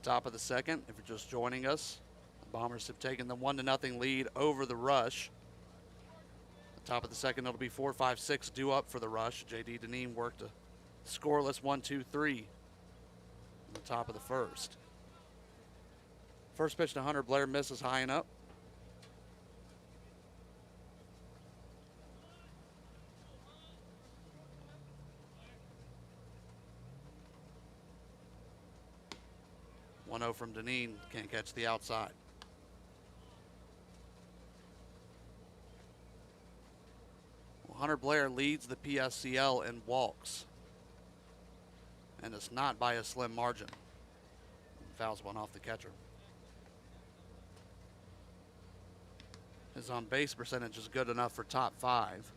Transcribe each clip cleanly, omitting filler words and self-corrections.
Top of the second, if you're just joining us, the Bombers have taken the 1-0 lead over the Rush. Top of the second, it'll be 4-5-6 due up for the Rush. J.D. Deneen worked a scoreless 1-2-3 in the top of the first. First pitch to Hunter Blair misses high and up. One-0 from Deneen, can't catch the outside. Hunter Blair leads the PSCL in walks, and it's not by a slim margin. Fouls one off the catcher. His on-base percentage is good enough for top 5.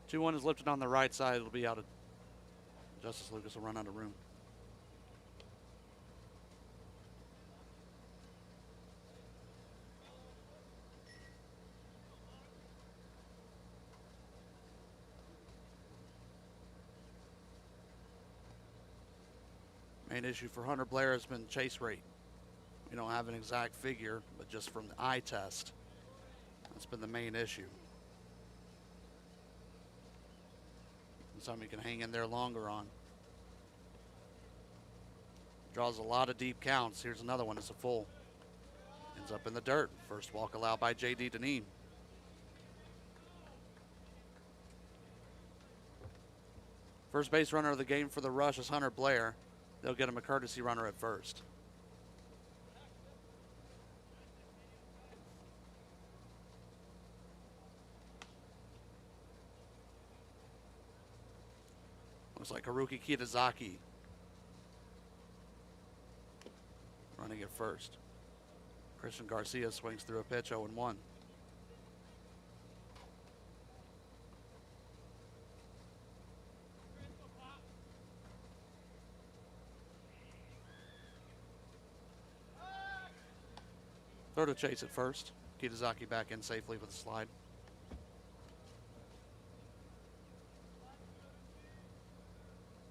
Two-1 is lifted on the right side. It'll be out of Justice Lucas will run out of room. Main issue for Hunter Blair has been chase rate. We don't have an exact figure, but just from the eye test, that's been the main issue. Something you can hang in there longer on. Draws a lot of deep counts. Here's another one. It's a full. Ends up in the dirt. First walk allowed by J.D. Deneen. First base runner of the game for the Rush is Hunter Blair. They'll get him a courtesy runner at first. Looks like Haruki Kitazaki running at first. Christian Garcia swings through a pitch, 0-1. Throw to Chase at first. Kitazaki back in safely with a slide.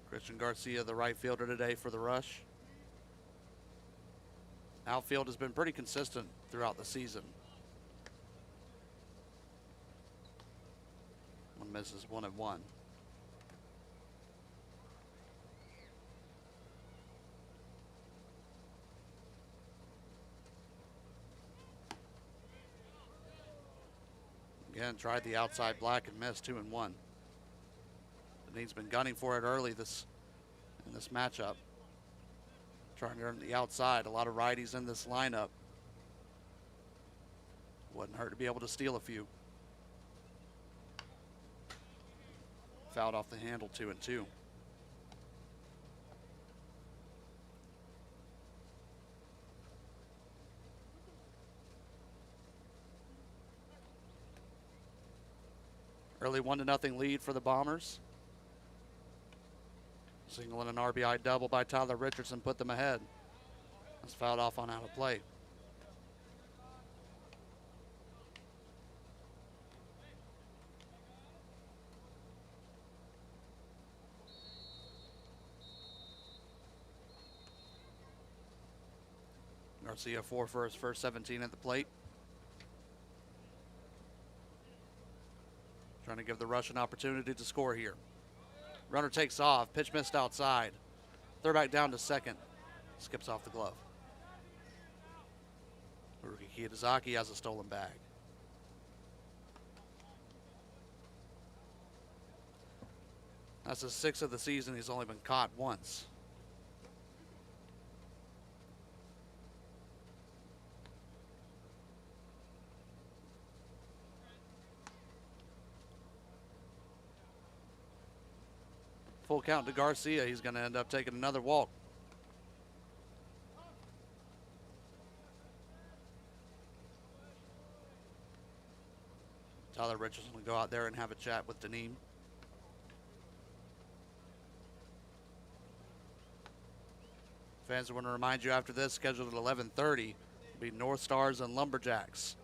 Christian Garcia, the right fielder today for the Rush. Outfield has been pretty consistent throughout the season. One misses, 1-1. Again, tried the outside black and missed, 2-1. Deneen's been gunning for it early in this matchup. Trying to earn the outside. A lot of righties in this lineup. Wouldn't hurt to be able to steal a few. Fouled off the handle, 2-2. Early 1-0 lead for the Bombers. Single and an RBI double by Tyler Richardson put them ahead. That's fouled off on out of play. Garcia 4 for his first 17 at the plate. Trying to give the Rush an opportunity to score here. Runner takes off. Pitch missed outside. Throw back down to second. Skips off the glove. Haruki Kitazaki has a stolen bag. That's his 6th of the season. He's only been caught once. Full count to Garcia. He's going to end up taking another walk. Tyler Richardson will go out there and have a chat with Deneen. Fans, I want to remind you after this, scheduled at 11:30, will be North Stars and Lumberjacks.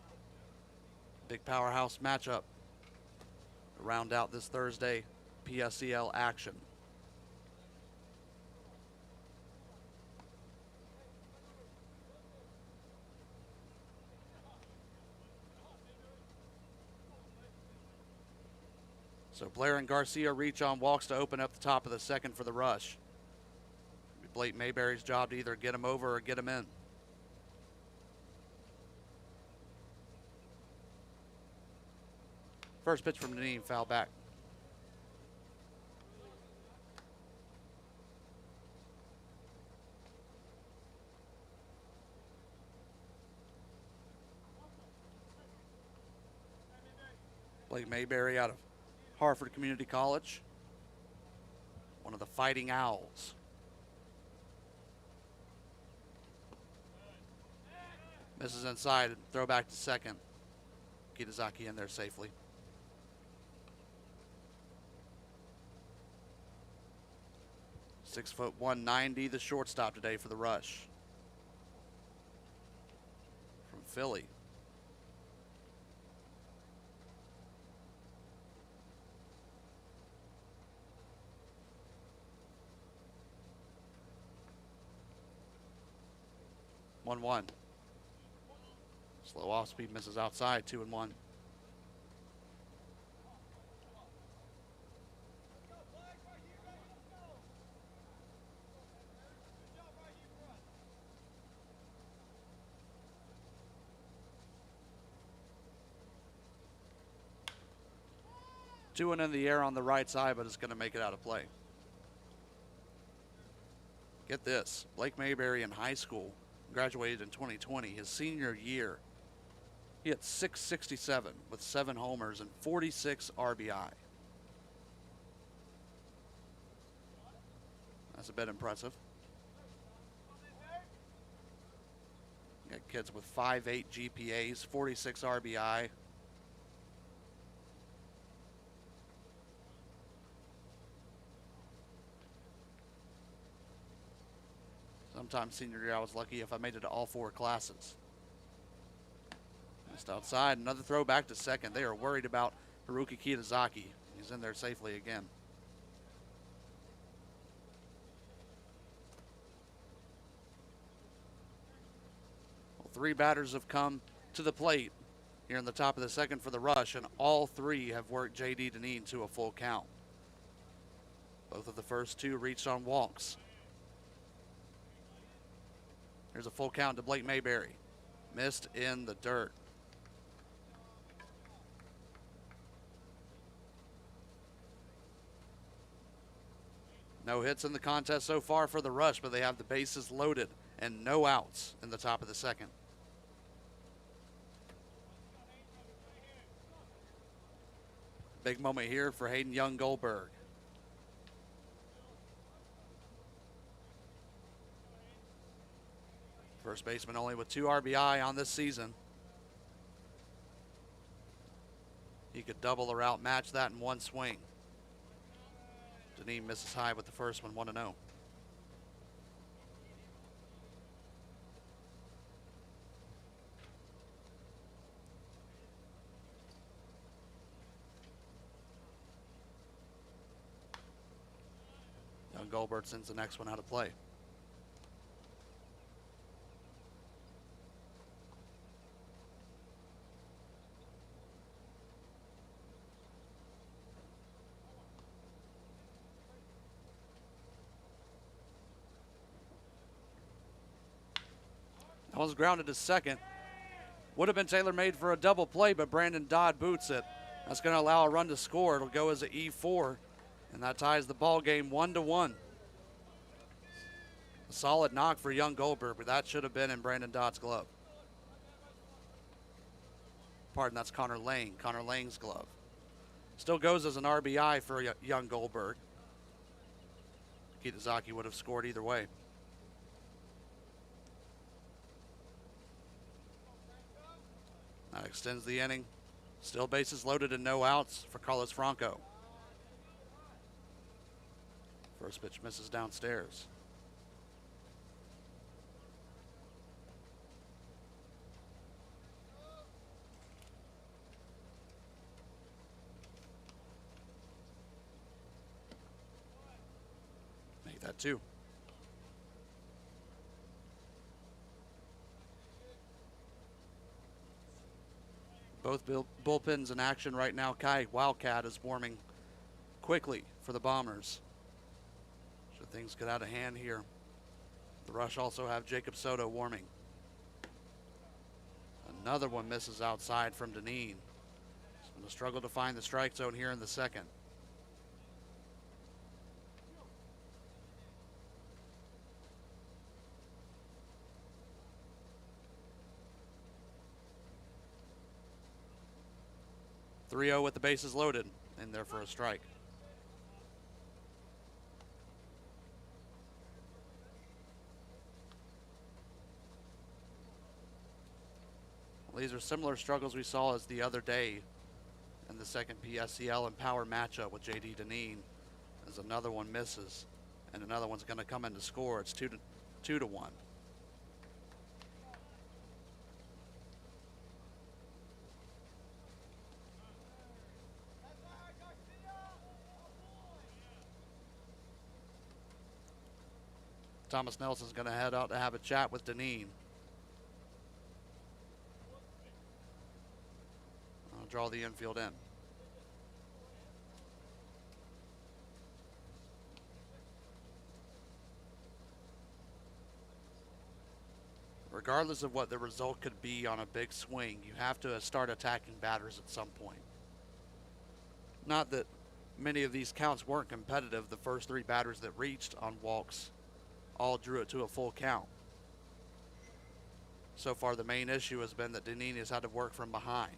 Big powerhouse matchup to round out this Thursday PSCL action. So Blair and Garcia reach on walks to open up the top of the second for the rush. It'll be Blake Mayberry's job to either get him over or get him in. First pitch from Deneen, foul back. Blake Mayberry out of Harford Community College, one of the Fighting Owls. Misses inside, throw back to second. Kitazaki in there safely. .6', 190, the shortstop today for the rush. From Philly. One. Slow off speed, misses outside, 2-1. Two in the air on the right side, but it's going to make it out of play. Get this, Blake Mayberry in high school, graduated in 2020. His senior year, he hit .667 with 7 homers and 46 RBI. That's a bit impressive. Got kids with 5.8 GPAs, 46 RBI. Sometimes senior year I was lucky if I made it to all 4 classes. Just outside, another throw back to second. They are worried about Haruki Kitazaki. He's in there safely again. Well, 3 batters have come to the plate here in the top of the second for the rush, and all 3 have worked J.D. Deneen to a full count. Both of the first 2 reached on walks. Here's a full count to Blake Mayberry. Missed in the dirt. No hits in the contest so far for the rush, but they have the bases loaded and no outs in the top of the second. Big moment here for Hayden Young-Goldberg. First baseman only with 2 RBI on this season. He could double or outmatch that in one swing. Deneen misses high with the first one, 1-0. Young-Goldberg sends the next one out of play. That one's grounded to second. Would have been tailor-made for a double play, but Brandon Dodd boots it. That's going to allow a run to score. It'll go as an E4, and that ties the ball game 1-1. A solid knock for Young-Goldberg, but that should have been in Brandon Dodd's glove. Pardon, that's Connor Lang. Connor Lang's glove. Still goes as an RBI for Young-Goldberg. Kitazaki would have scored either way. That extends the inning. Still bases loaded and no outs for Carlos Franco. First pitch misses downstairs. that too. Both bullpens in action right now. Kai Wildcat is warming quickly for the Bombers. So things get out of hand here. The Rush also have Jacob Soto warming. Another one misses outside from Deneen. He's going to struggle to find the strike zone here in the second. (3-0) with the bases loaded, in there for a strike. Well, these are similar struggles we saw as the other day in the second PSCL and power matchup with JD Deneen, as another one misses and another one's going to come in to score. It's 2-1. Thomas Nelson's going to head out to have a chat with Deneen. I'll draw the infield in. Regardless of what the result could be on a big swing, you have to start attacking batters at some point. Not that many of these counts weren't competitive. The first three batters that reached on walks all drew it to a full count. So far, the main issue has been that Deneen has had to work from behind.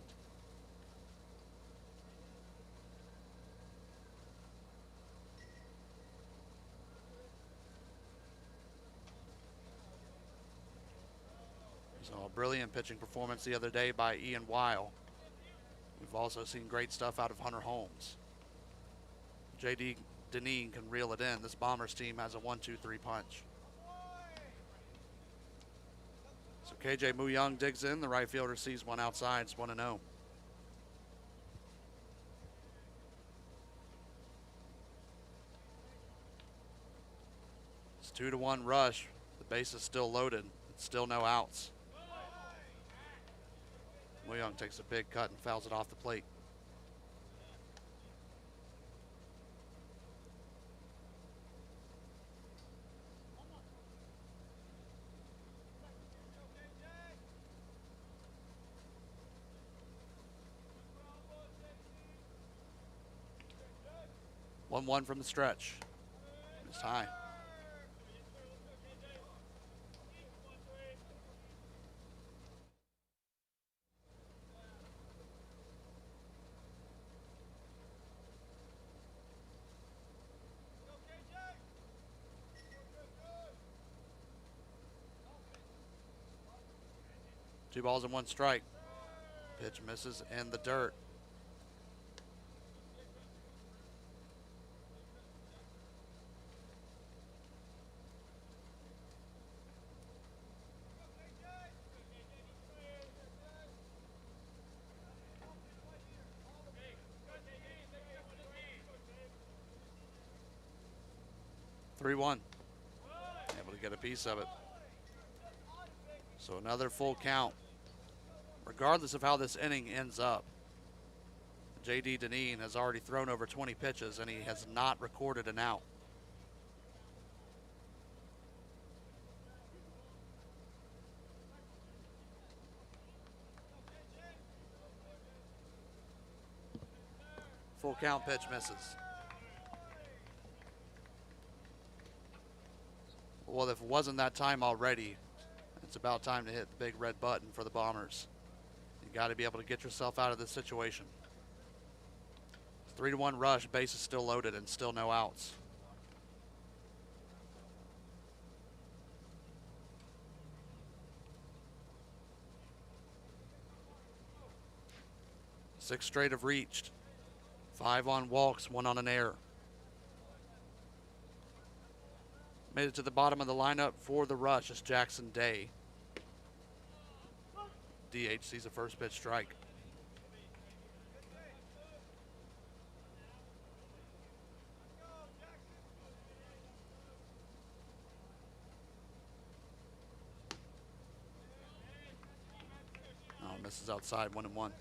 So a brilliant pitching performance the other day by Ian Weil. We've also seen great stuff out of Hunter Holmes. JD Deneen can reel it in. This Bombers team has a 1-2-3 punch. So KJ Muyang digs in. The right fielder sees one outside. It's 1-0. It's 2-1 Rush. The base is still loaded. It's still no outs. Muyang takes a big cut and fouls it off the plate. One from the stretch. It's high. Two balls and one strike. Pitch misses in the dirt. (3-1). Able to get a piece of it. So another full count. Regardless of how this inning ends up, JD Deneen has already thrown over 20 pitches and he has not recorded an out. Full count pitch misses. Well, if it wasn't that time already, it's about time to hit the big red button for the Bombers. You got to be able to get yourself out of this situation. 3-1 Rush, base is still loaded and still no outs. Six straight have reached. 5 on walks, 1 on an error. Made it to the bottom of the lineup for the Rush is Jackson Day. DH sees a first pitch strike. misses outside, 1-1.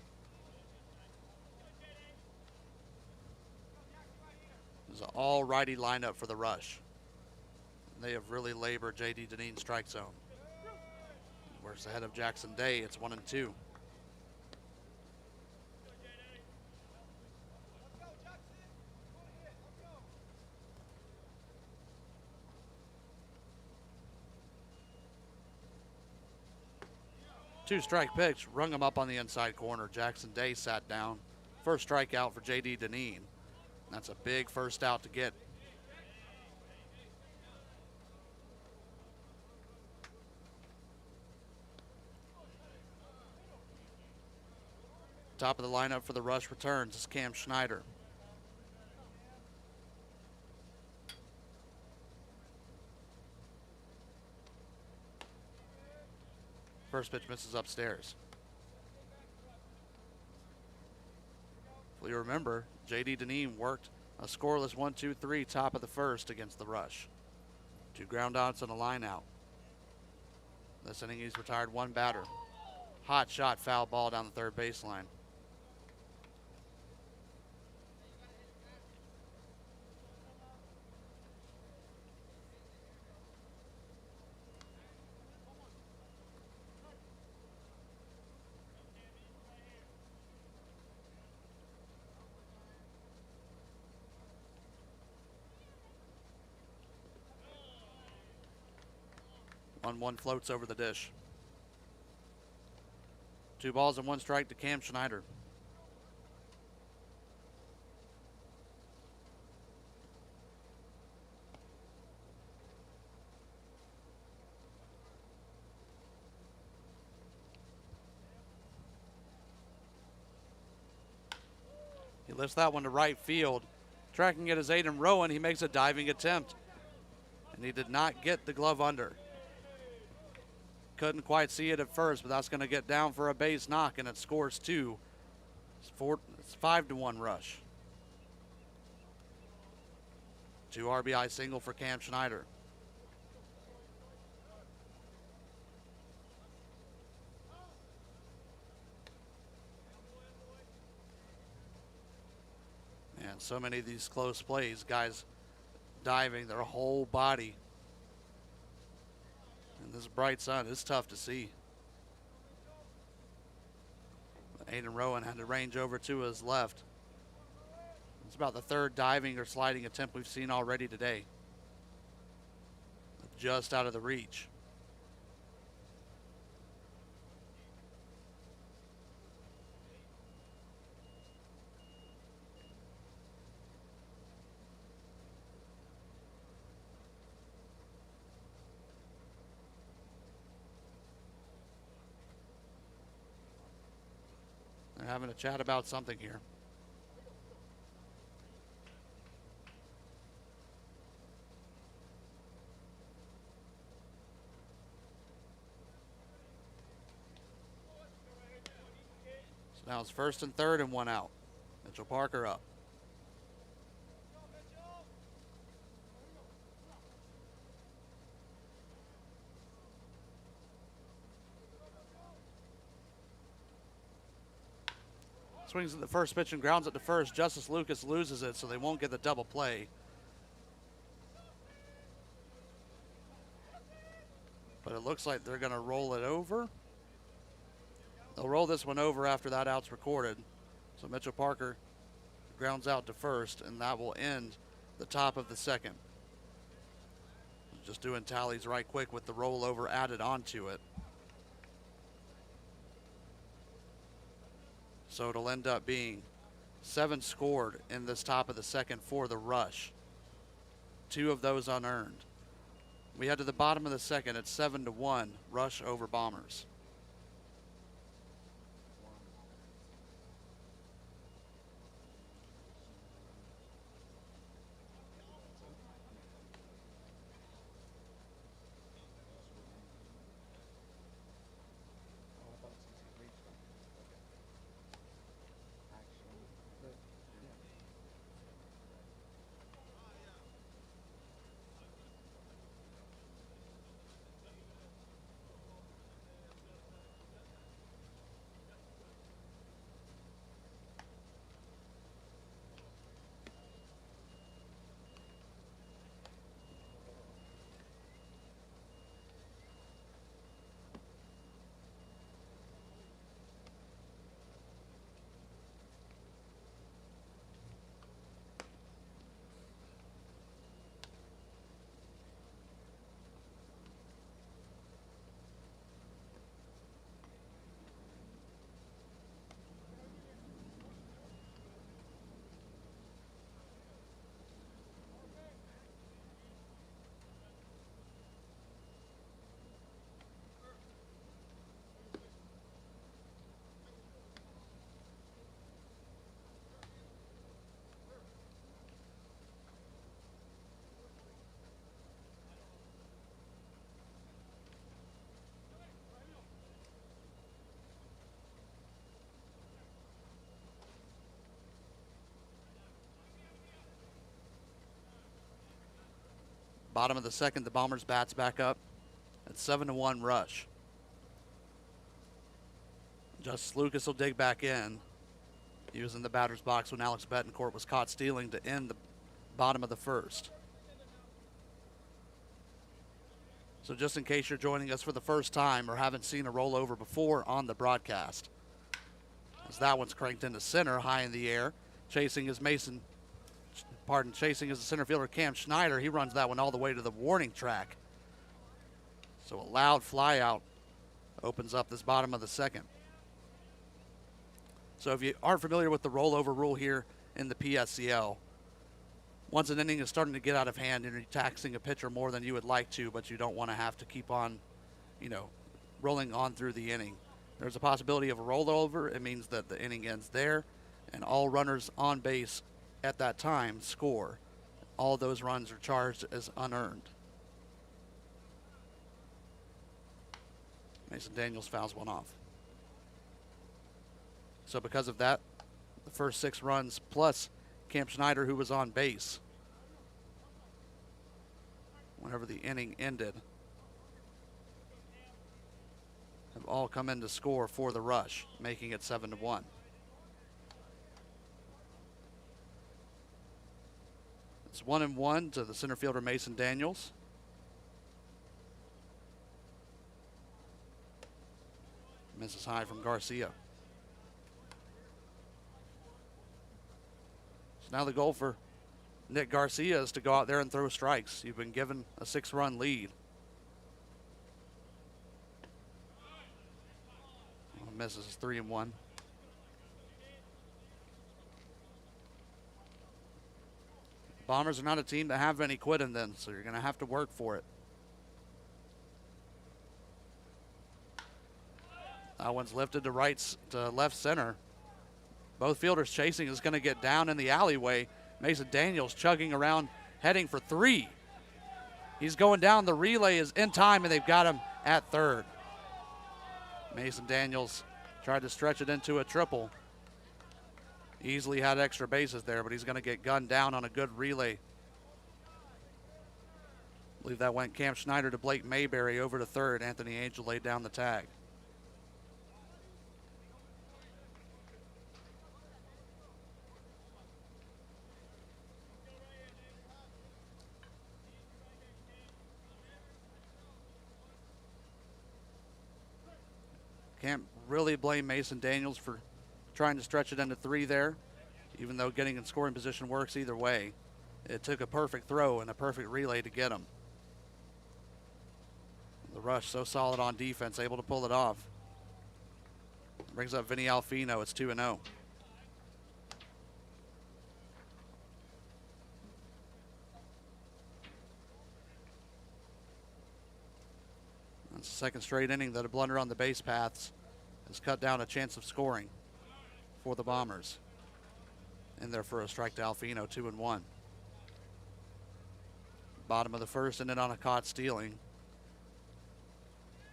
This is an all-righty lineup for the rush. They have really labored J.D. Deneen's strike zone. Where's ahead of Jackson Day? It's 1-2. Two-strike pitch, rung him up on the inside corner. Jackson Day sat down. First strikeout for J.D. Deneen. That's a big first out to get. Top of the lineup for the rush returns is Cam Schneider. First pitch misses upstairs. If you remember, J.D. Deneen worked a scoreless 1-2-3 top of the first against the rush. 2 ground outs and a line out. This inning he's retired 1 batter. Hot shot, foul ball down the third baseline. One floats over the dish. 2 balls and 1 strike to Cam Schneider. He lifts that one to right field. Tracking it is Aiden Rowan. He makes a diving attempt, and he did not get the glove under. Couldn't quite see it at first, but that's going to get down for a base knock, and it scores 2. It's 5-1 rush. 2 RBI single for Cam Schneider. And so many of these close plays, guys diving their whole body. And this bright sun is tough to see. Aiden Rowan had to range over to his left. It's about the 3rd diving or sliding attempt we've seen already today. Just out of the reach. They're having a chat about something here. So now it's 1st and 3rd and 1 out. Mitchell Parker up. Swings at the first pitch and grounds it to first. Justice Lucas loses it, so they won't get the double play. But it looks like they're going to roll it over. They'll roll this one over after that out's recorded. So Mitchell Parker grounds out to first, and that will end the top of the 2nd. Just doing tallies right quick with the rollover added onto it. So it'll end up being 7 scored in this top of the 2nd for the rush. 2 of those unearned. We head to the bottom of the 2nd. It's 7-1 rush over Bombers. Bottom of the second, the Bombers bats back up at 7-1 rush. Justice Lucas will dig back in. He was in the batter's box when Alex Betancourt was caught stealing to end the bottom of the first. So just in case you're joining us for the first time or haven't seen a rollover before on the broadcast, as that one's cranked into center, high in the air. Chasing is chasing is the center fielder Cam Schneider. He runs that one all the way to the warning track. So a loud fly out opens up this bottom of the second. So if you aren't familiar with the rollover rule here in the PSCL, once an inning is starting to get out of hand and you're taxing a pitcher more than you would like to, but you don't want to have to keep on, rolling on through the inning, there's a possibility of a rollover. It means that the inning ends there and all runners on base at that time score. All those runs are charged as unearned. Mason Daniels fouls one off. So because of that, the first 6 runs plus Cam Schneider, who was on base whenever the inning ended, have all come in to score for the Rush, making it 7-1. It's 1-1 to the center fielder Mason Daniels. Misses high from Garcia. So now the goal for Nick Garcia is to go out there and throw strikes. You've been given a 6-run lead. Misses 3-1. Bombers are not a team that have any quit in them, so you're going to have to work for it. That one's lifted to left center. Both fielders chasing is going to get down in the alleyway. Mason Daniels chugging around, heading for 3. He's going down. The relay is in time, and they've got him at third. Mason Daniels tried to stretch it into a triple. Easily had extra bases there, but he's going to get gunned down on a good relay. I believe that went Cam Schneider to Blake Mayberry over to third. Anthony Angel laid down the tag. Can't really blame Mason Daniels for trying to stretch it into 3 there, even though getting in scoring position works either way. It took a perfect throw and a perfect relay to get him. The Rush so solid on defense, able to pull it off. Brings up Vinny Alfino. It's 2-0. That's the second straight inning that a blunder on the base paths has cut down a chance of scoring for the Bombers. In there for a strike to Alfino, 2-1. Bottom of the first, and then on a caught stealing.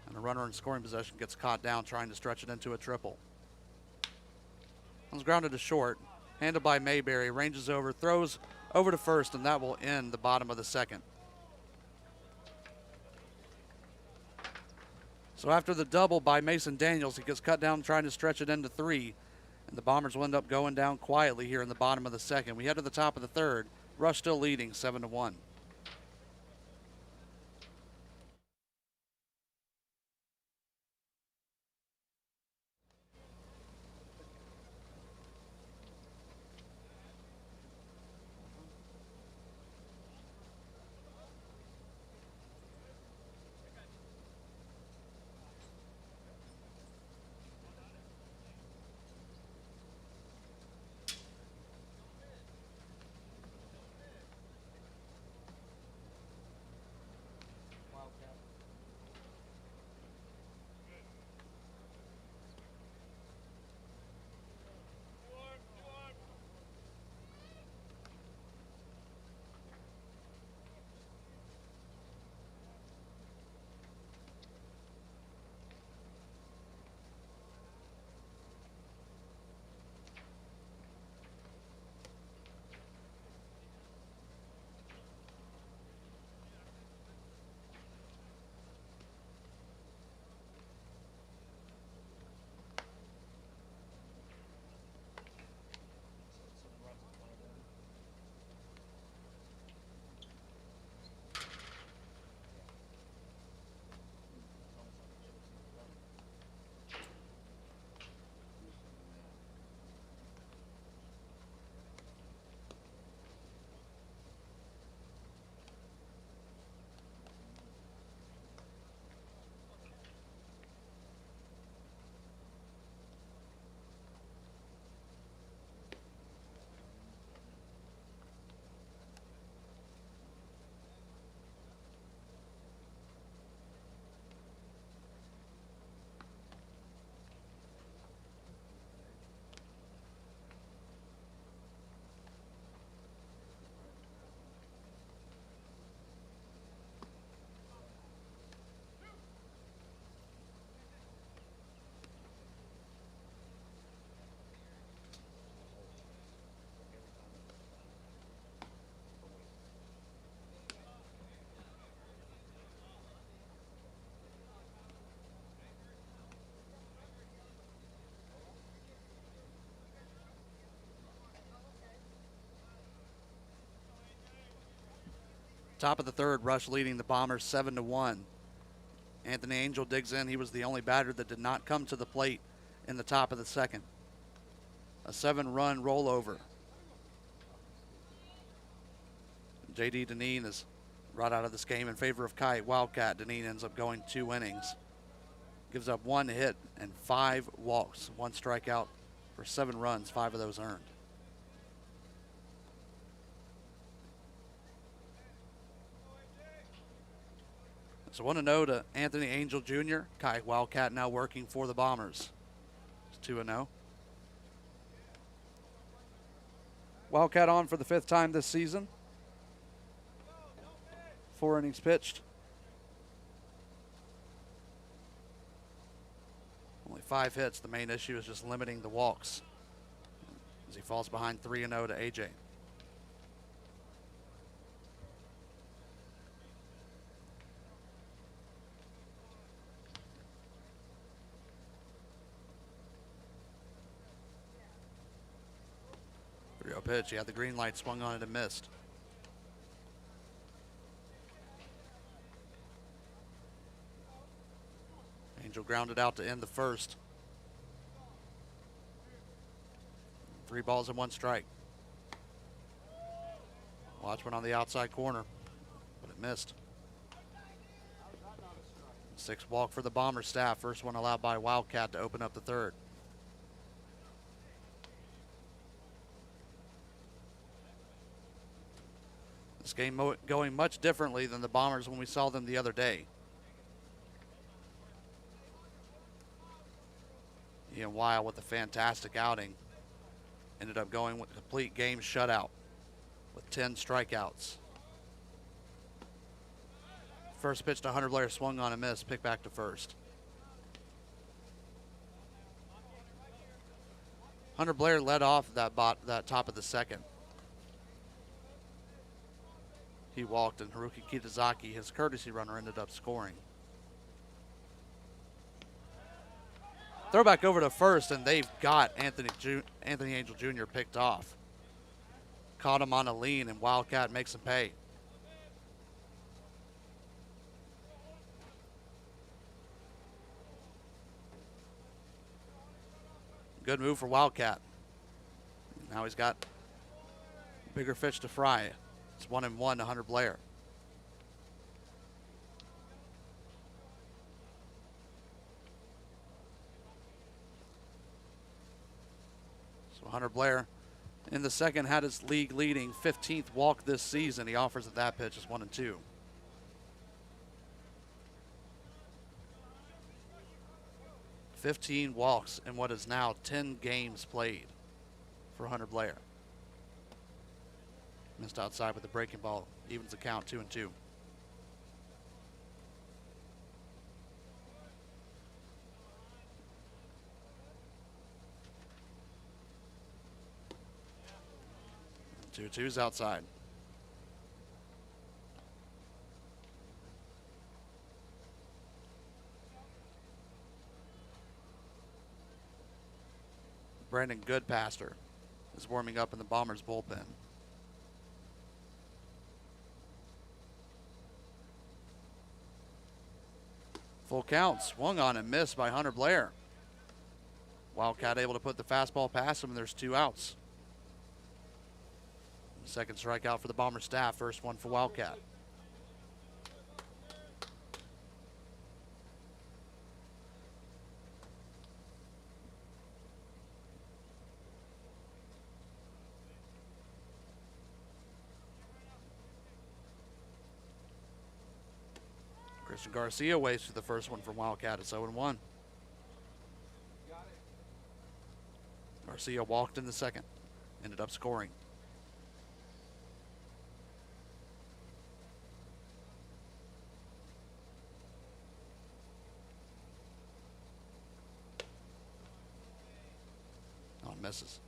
And a runner in scoring possession gets caught down trying to stretch it into a triple. One's grounded to short, handled by Mayberry, ranges over, throws over to first, and that will end the bottom of the second. So after the double by Mason Daniels, he gets cut down trying to stretch it into 3. And the Bombers will end up going down quietly here in the bottom of the second. We head to the top of the third. Rush still leading 7-1. Top of the third, Rush leading the Bombers 7-1. Anthony Angel digs in. He was the only batter that did not come to the plate in the top of the second. A 7-run rollover. J.D. Deneen is right out of this game in favor of Kite Wildcat. Deneen ends up going 2 innings. Gives up 1 hit and 5 walks. 1 strikeout for 7 runs, 5 of those earned. So 1-0 to Anthony Angel Jr. Kite Wildcat now working for the Bombers. It's 2-0. Wildcat on for the 5th time this season. 4 innings pitched. Only 5 hits. The main issue is just limiting the walks as he falls behind 3-0 to AJ. Pitch. He had the green light, swung on it and missed. Angel grounded out to end the first. 3 balls and 1 strike. Watch one on the outside corner, but it missed. 6 walk for the Bomber staff. First one allowed by Wildcat to open up the third. This game going much differently than the Bombers when we saw them the other day. Ian Weil with a fantastic outing. Ended up going with a complete game shutout with 10 strikeouts. First pitch to Hunter Blair, swung on a miss, picked back to first. Hunter Blair led off that top of the second. He walked, and Haruki Kitazaki, his courtesy runner, ended up scoring. Throw back over to first, and they've got Anthony Angel Jr. picked off. Caught him on a lean, and Wildcat makes him pay. Good move for Wildcat. Now he's got bigger fish to fry. It's 1-1 to Hunter Blair. So Hunter Blair in the second had his league leading 15th walk this season. He offers at that pitch is 1-2. $15 walks in what is now 10 games played for Hunter Blair. Missed outside with the breaking ball. Evens the count 2-2. Two's outside. Brandon Goodpaster is warming up in the Bombers bullpen. Full count, swung on and missed by Hunter Blair. Wildcat able to put the fastball past him, and there's 2 outs. Second strikeout for the Bomber staff, first one for Wildcat. Christian Garcia waits for the first one from Wildcat. It's 0-1. Garcia walked in the second, ended up scoring. Oh, misses.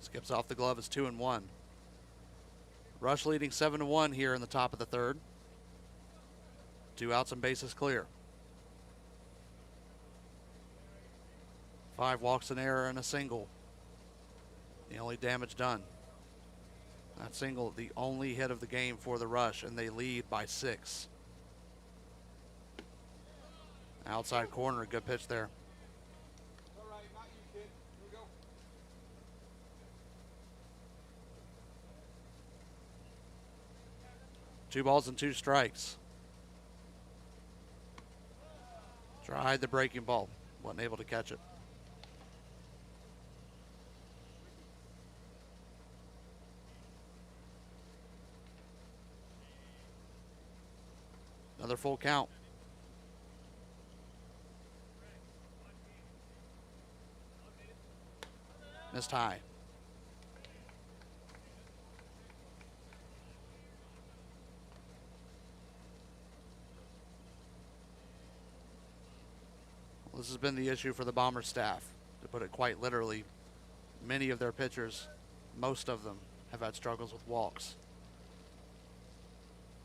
Skips off the glove. It's 2-1. Rush leading 7-1 here in the top of the third. 2 outs and bases clear. 5 walks, an error, and a single. The only damage done. That single, the only hit of the game for the Rush, and they lead by 6. Outside corner, good pitch there. All right, not you, kid. Here we go. 2 balls and 2 strikes. Tried the breaking ball. Wasn't able to catch it. Another full count. Missed high. Well, this has been the issue for the Bomber staff, to put it quite literally. Many of their pitchers, most of them, have had struggles with walks,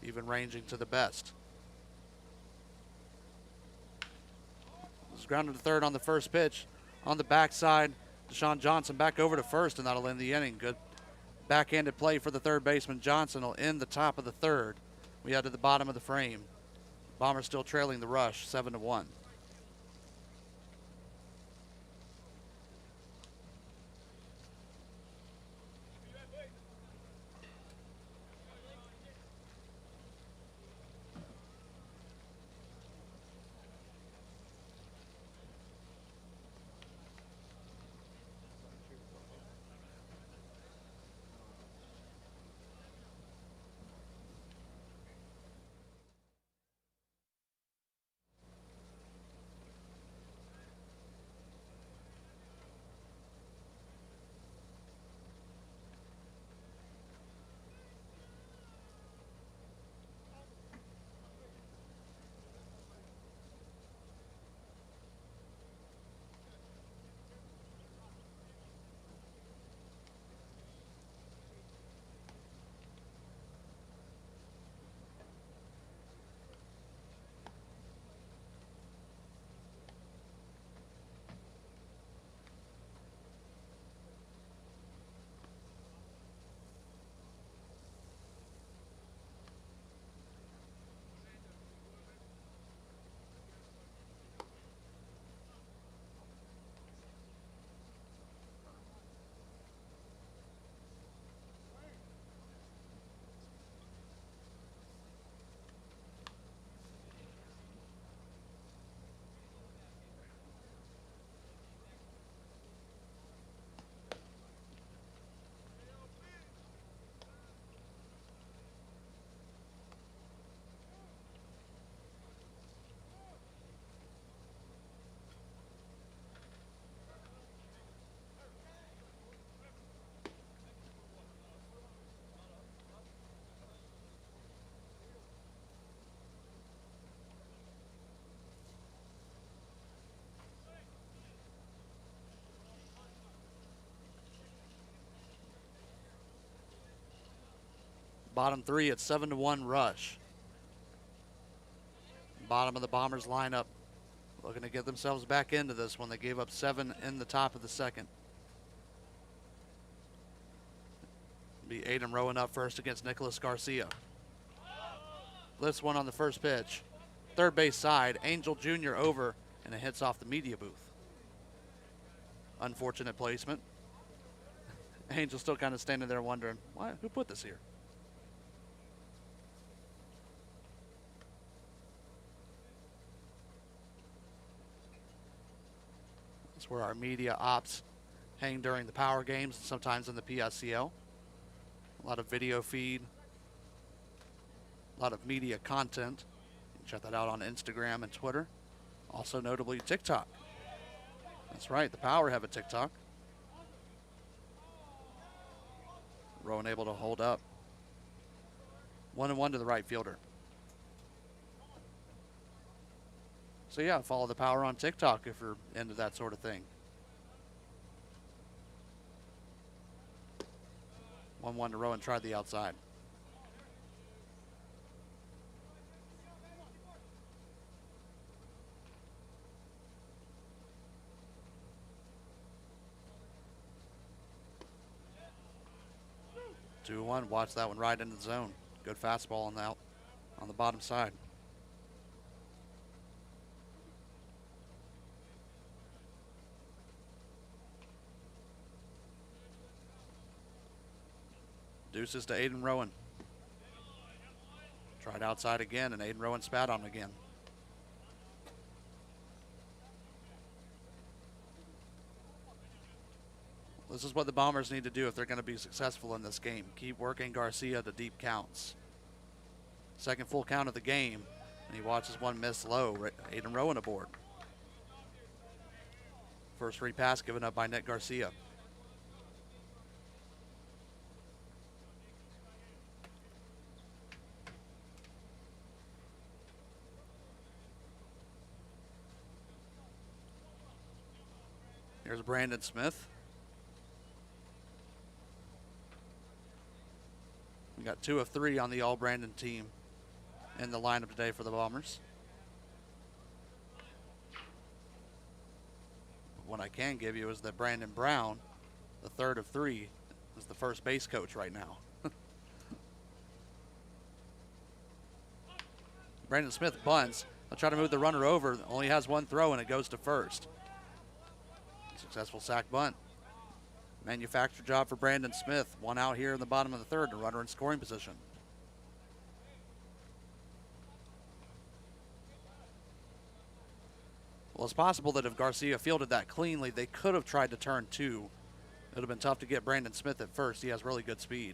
even ranging to the best. This is grounded to third on the first pitch. On the backside, Deshaun Johnson back over to first, and that'll end the inning. Good backhanded play for the third baseman. Johnson will end the top of the third. We head to the bottom of the frame. Bombers still trailing the Rush 7-1. Bottom 3 at 7-1 Rush. Bottom of the Bombers lineup looking to get themselves back into this one. They gave up 7 in the top of the second. Be Aiden Rowan up first against Nicholas Garcia. Lifts one on the first pitch. Third base side, Angel Jr. over, and it hits off the media booth. Unfortunate placement. Angel still kind of standing there wondering, who put this here? That's where our media ops hang during the power games and sometimes in the PSCL. A lot of video feed, a lot of media content. You can check that out on Instagram and Twitter. Also notably TikTok. That's right, the Power have a TikTok. Rowan able to hold up. 1-1 to the right fielder. So yeah, follow the Power on TikTok if you're into that sort of thing. 1-1 to Rowan, tried the outside. 2-1. Watch that one right into the zone. Good fastball on the bottom side. Deuces to Aiden Rowan. Tried outside again, and Aiden Rowan spat on him again. This is what the Bombers need to do if they're going to be successful in this game. Keep working Garcia to deep counts. Second full count of the game, and he watches one miss low. Aiden Rowan aboard. First free pass given up by Nick Garcia. Here's Brandon Smith. We got 2 of 3 on the All-Brandon team in the lineup today for the Bombers. What I can give you is that Brandon Brown, the 3rd of 3, is the first base coach right now. Brandon Smith bunts. I'll try to move the runner over. Only has one throw, and it goes to first. Successful sack bunt. Manufactured job for Brandon Smith. One out here in the bottom of the 3rd, a runner in scoring position. Well, it's possible that if Garcia fielded that cleanly, they could have tried to turn 2. It would have been tough to get Brandon Smith at first. He has really good speed.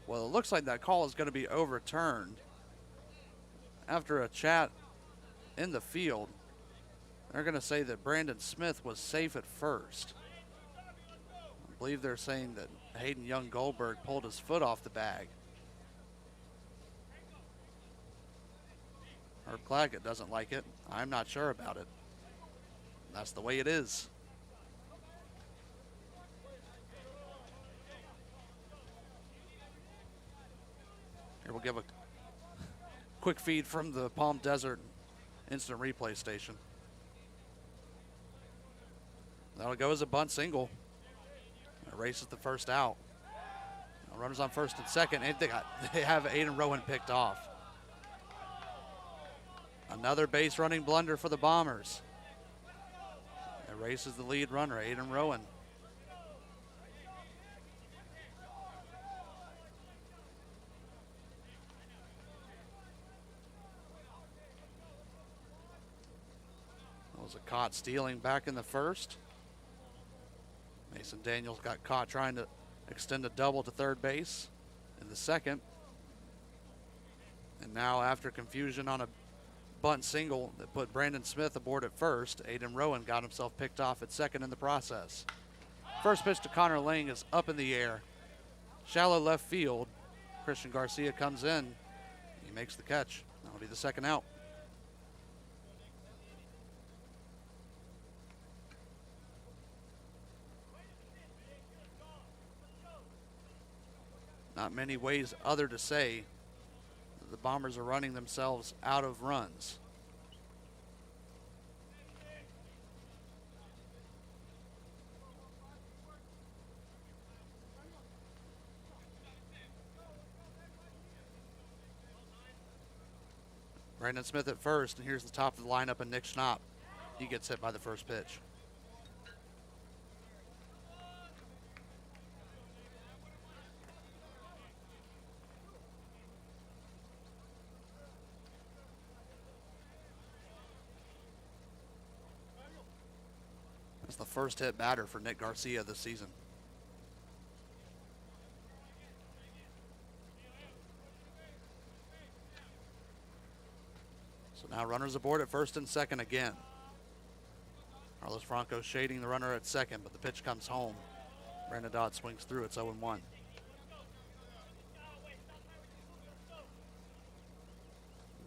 Well, it looks like that call is going to be overturned. After a chat in the field, they're going to say that Brandon Smith was safe at first. I believe they're saying that Hayden Young Goldberg pulled his foot off the bag. Herb Claggett doesn't like it. I'm not sure about it. That's the way it is. Here we'll give a quick feed from the Palm Desert instant replay station. That'll go as a bunt single. Erases the first out. Now runners on first and second, and they have Aiden Rowan picked off. Another base running blunder for the Bombers. Erases the lead runner, Aiden Rowan. Was a caught stealing back in the first. Mason Daniels got caught trying to extend a double to third base in the second. And now after confusion on a bunt single that put Brandon Smith aboard at first, Aiden Rowan got himself picked off at second in the process. First pitch to Connor Lang is up in the air. Shallow left field. Christian Garcia comes in. He makes the catch. That'll be the second out. Not many ways other to say that the Bombers are running themselves out of runs. Brandon Smith at first, and here's the top of the lineup, and Nick Schnapp. He gets hit by the first pitch. That's the first hit batter for Nick Garcia this season. So now runners aboard at first and second again. Carlos Franco shading the runner at second, but the pitch comes home. Brandon Dodd swings through. It's 0-1.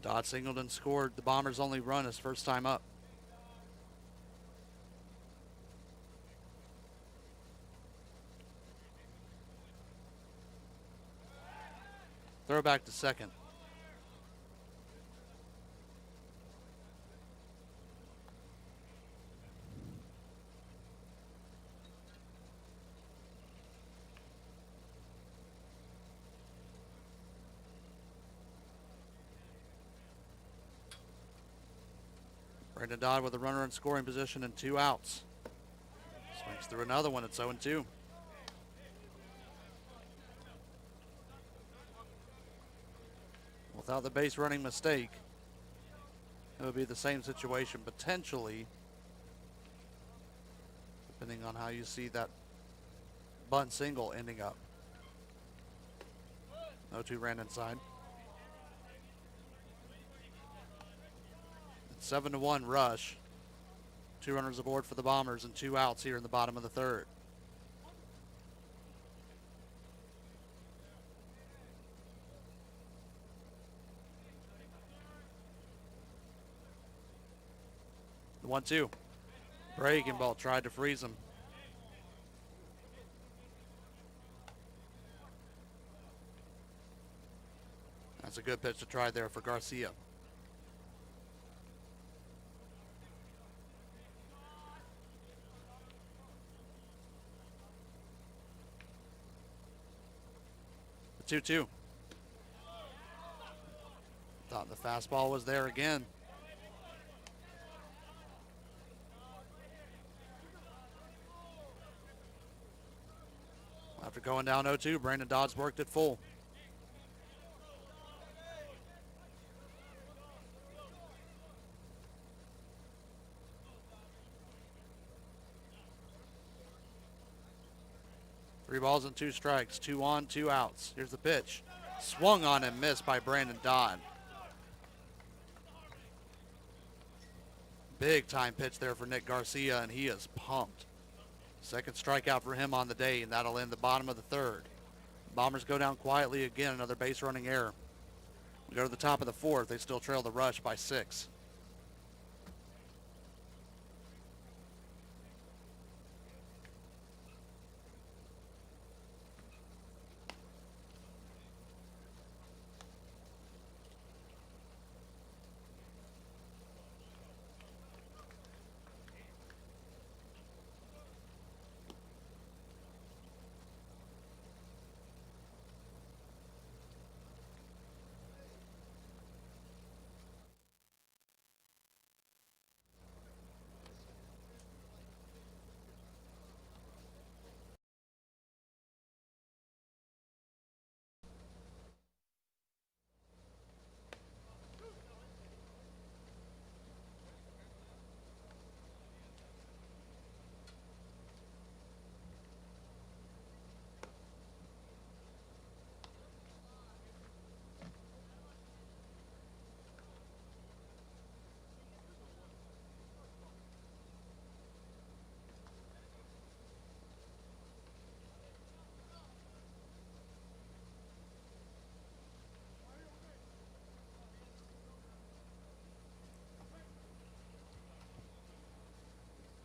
Dodd singled and scored the Bombers' only run his first time up. Throw back to second. Brandon Dodd with a runner in scoring position and 2 outs. Swings through another one. It's 0-2. Without the base running mistake, it would be the same situation potentially, depending on how you see that bunt single ending up. 0-2 ran inside. 7-1 rush. 2 runners aboard for the Bombers and 2 outs here in the bottom of the third. The 1-2. Breaking ball tried to freeze him. That's a good pitch to try there for Garcia. The 2-2. Thought the fastball was there again. After going down 0-2, Brandon Dodd's worked it full. Three balls and 2 strikes, 2 on, 2 outs. Here's the pitch. Swung on and missed by Brandon Dodd. Big time pitch there for Nick Garcia, and he is pumped. Second strikeout for him on the day, and that'll end the bottom of the third. Bombers go down quietly again, another base running error. We go to the top of the fourth. They still trail the Rush by 6.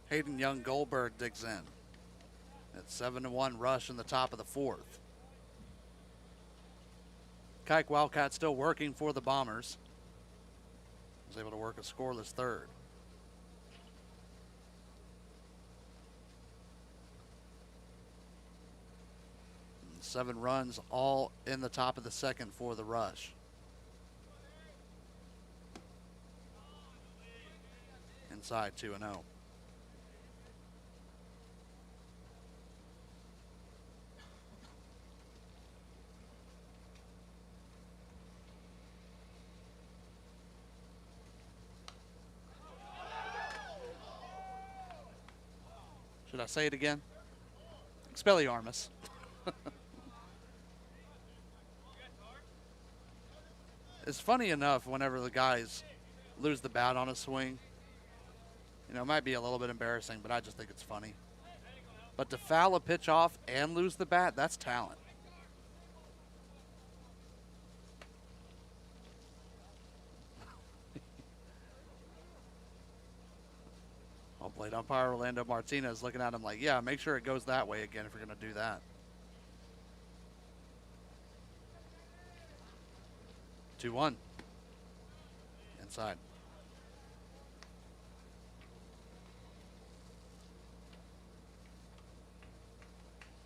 Hayden Young Goldberg digs in. It's 7-1 Rush in the top of the fourth. Kike Wildcat still working for the Bombers. Was able to work a scoreless third. And 7 runs all in the top of the second for the Rush. Inside 2-0. Should I say it again? Expelliarmus. It's funny enough whenever the guys lose the bat on a swing, You know, it might be a little bit embarrassing, but I just think it's funny. But to foul a pitch off and lose the bat, that's talent. Home plate umpire Orlando Martinez looking at him like, yeah, make sure it goes that way again if you're going to do that. 2-1. Inside.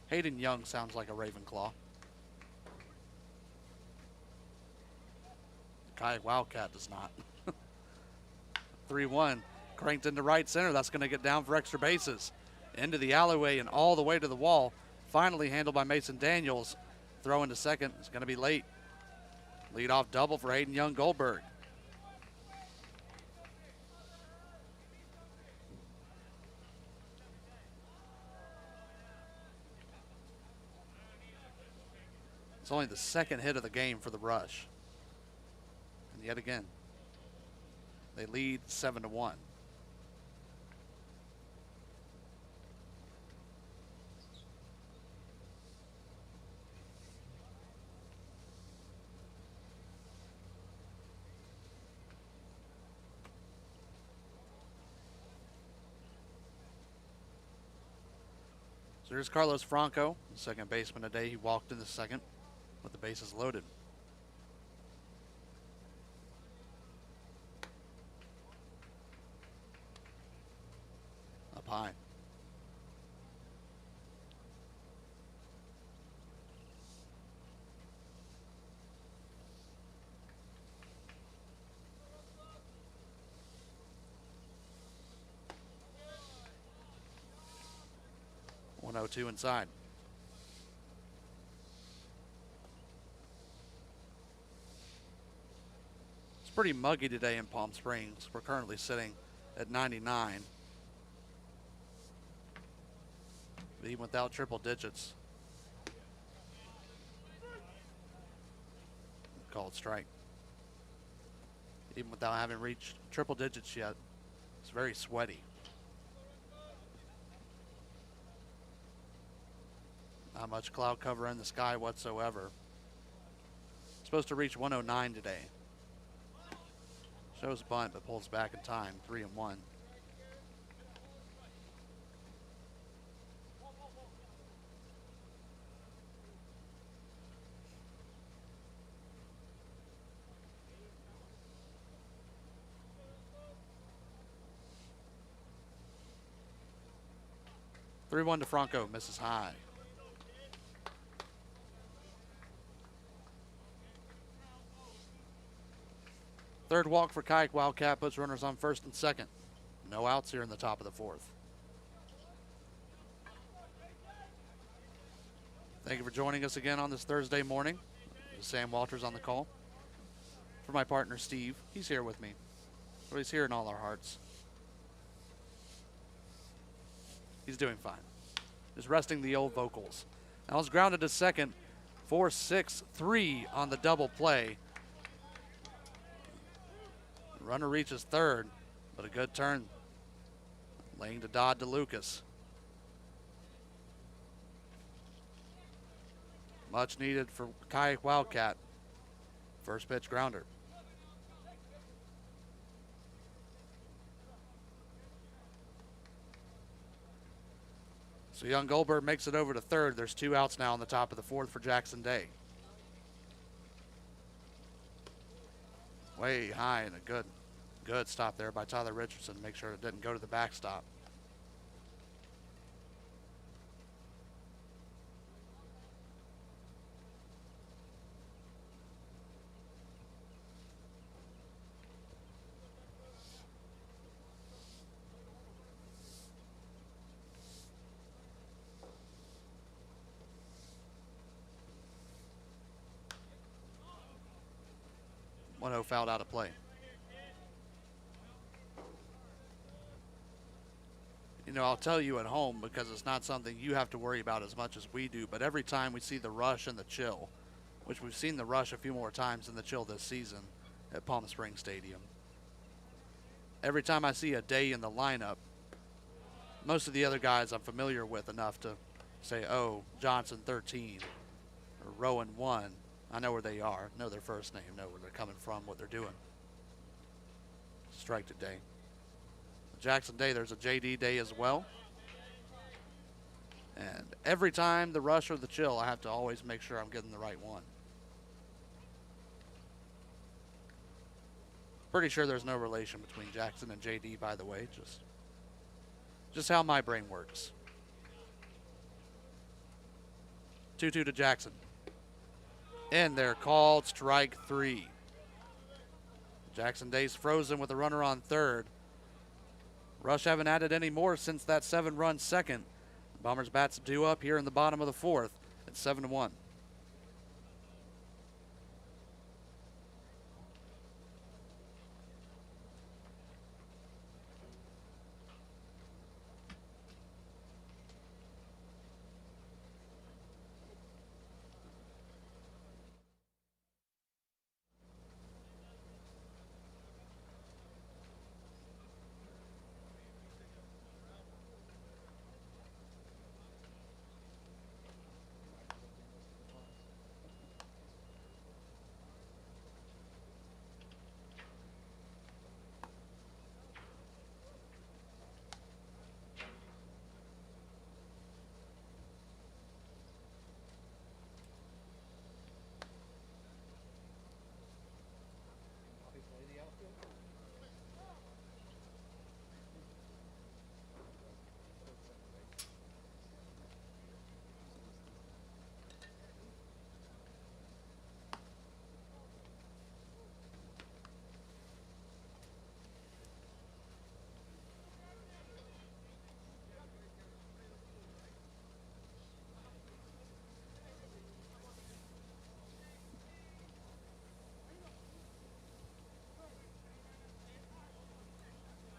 Hayden Young sounds like a Ravenclaw. Kai Wildcat does not. 3-1. Cranked into right center. That's going to get down for extra bases. Into the alleyway and all the way to the wall. Finally handled by Mason Daniels. Throw into second. It's going to be late. Leadoff double for Hayden Young Goldberg. It's only the second hit of the game for the Rush. And yet again, they lead 7-1. So here's Carlos Franco, second baseman today. He walked in the second with the bases loaded. Up high. .102 inside. It's pretty muggy today in Palm Springs. We're currently sitting at 99. But even without triple digits. Called strike. Even without having reached triple digits yet, it's very sweaty. Not much cloud cover in the sky whatsoever. Supposed to reach 109 today. Shows bunt, but pulls back in time. 3-1. Three-1 to Franco, misses high. Third walk for Kike. Wildcat puts runners on first and second. No outs here in the top of the fourth. Thank you for joining us again on this Thursday morning. Sam Walters on the call. For my partner, Steve, he's here with me. But he's here in all our hearts. He's doing fine. Just resting the old vocals. Now it's grounded to second. 4-6-3 on the double play. Runner reaches third, but a good turn. Laying to Dodd to Lucas. Much needed for Kayak Wildcat. First pitch grounder. So young Goldberg makes it over to third. There's two outs now on the top of the fourth for Jackson Day. Way high and a good stop there by Tyler Richardson to make sure it didn't go to the backstop. Fouled out of play. You know, I'll tell you at home because it's not something you have to worry about as much as we do, but every time we see the rush and the chill, which we've seen the rush a few more times than the chill this season at Palm Springs Stadium, every time I see a Day in the lineup, most of the other guys I'm familiar with enough to say, oh, Johnson 13 or Rowan 1. I know where they are, know their first name, know where they're coming from, what they're doing. Strike to Day. Jackson Day, there's a JD Day as well. And every time the rush or the chill, I have to always make sure I'm getting the right one. Pretty sure there's no relation between Jackson and JD, by the way, just how my brain works. 2-2 to Jackson. And they're called strike 3. Jackson Day's frozen with a runner on third. Rush haven't added any more since that 7-run second. Bombers bats due up here in the bottom of the fourth at 7-1.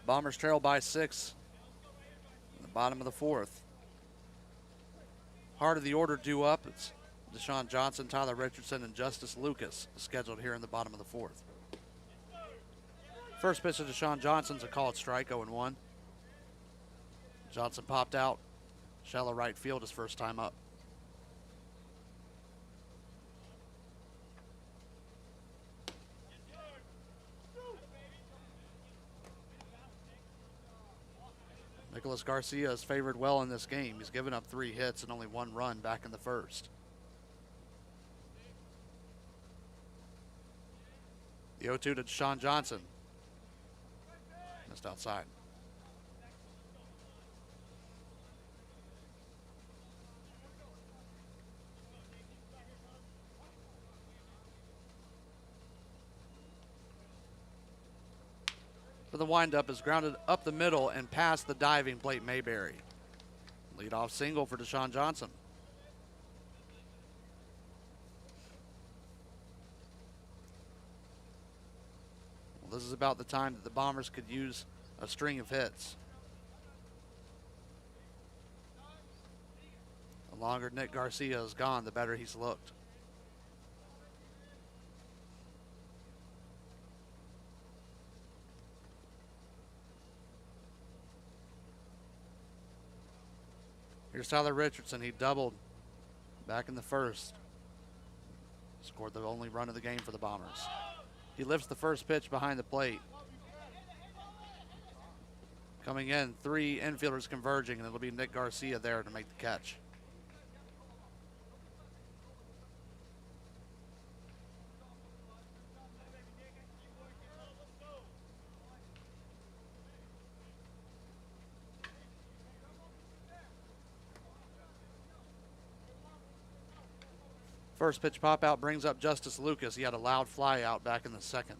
Bombers trail by 6 in the bottom of the fourth. Heart of the order due up. It's Deshaun Johnson, Tyler Richardson, and Justice Lucas scheduled here in the bottom of the fourth. First pitch to Deshaun Johnson's a called strike, 0-1. Johnson popped out. Shallow right field his first time up. Nicholas Garcia has favored well in this game. He's given up 3 hits and only 1 run back in the first. The 0-2 to Deshaun Johnson. Missed outside. So the windup is grounded up the middle and past the diving Blake Mayberry. Leadoff single for Deshaun Johnson. Well, this is about the time that the Bombers could use a string of hits. The longer Nick Garcia is gone, the better he's looked. Here's Tyler Richardson. He doubled back in the first. Scored the only run of the game for the Bombers. He lifts the first pitch behind the plate. Coming in, 3 infielders converging, and it'll be Nick Garcia there to make the catch. First pitch pop out brings up Justice Lucas. He had a loud fly out back in the second.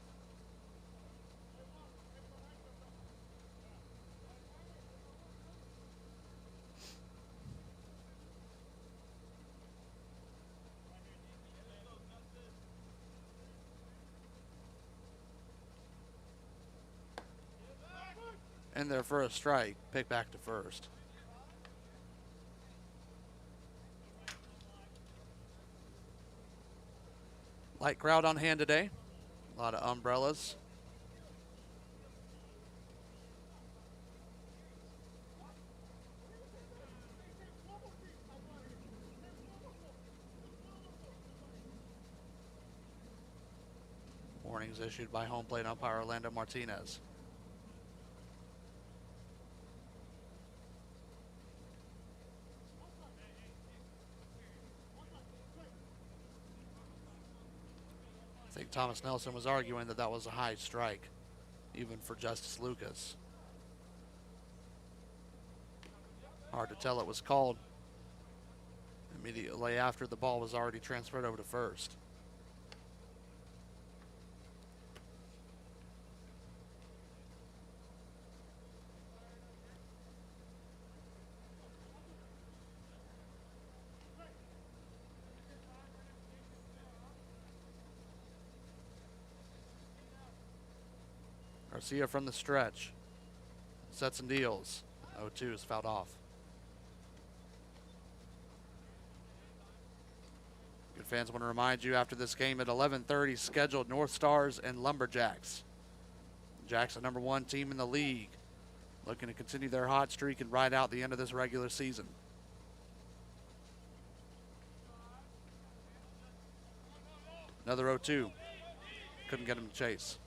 In there for a strike, pick back to first. Light crowd on hand today. A lot of umbrellas. warnings issued by home plate umpire Orlando Martinez. I think Thomas Nelson was arguing that that was a high strike, even for Justice Lucas. Hard to tell it was called immediately after the ball was already transferred over to first. Garcia from the stretch. Sets and deals. 0-2 is fouled off. Good fans, want to remind you after this game at 11:30 scheduled North Stars and Lumberjacks. Jacks, the #1 team in the league, looking to continue their hot streak and ride out the end of this regular season. Another 0-2. Couldn't get him to chase.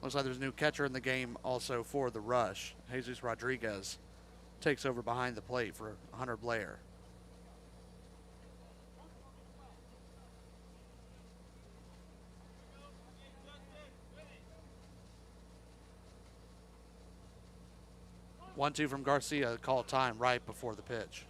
Looks like there's a new catcher in the game also for the Rush. Jesus Rodriguez takes over behind the plate for Hunter Blair. One-two from Garcia, call time right before the pitch.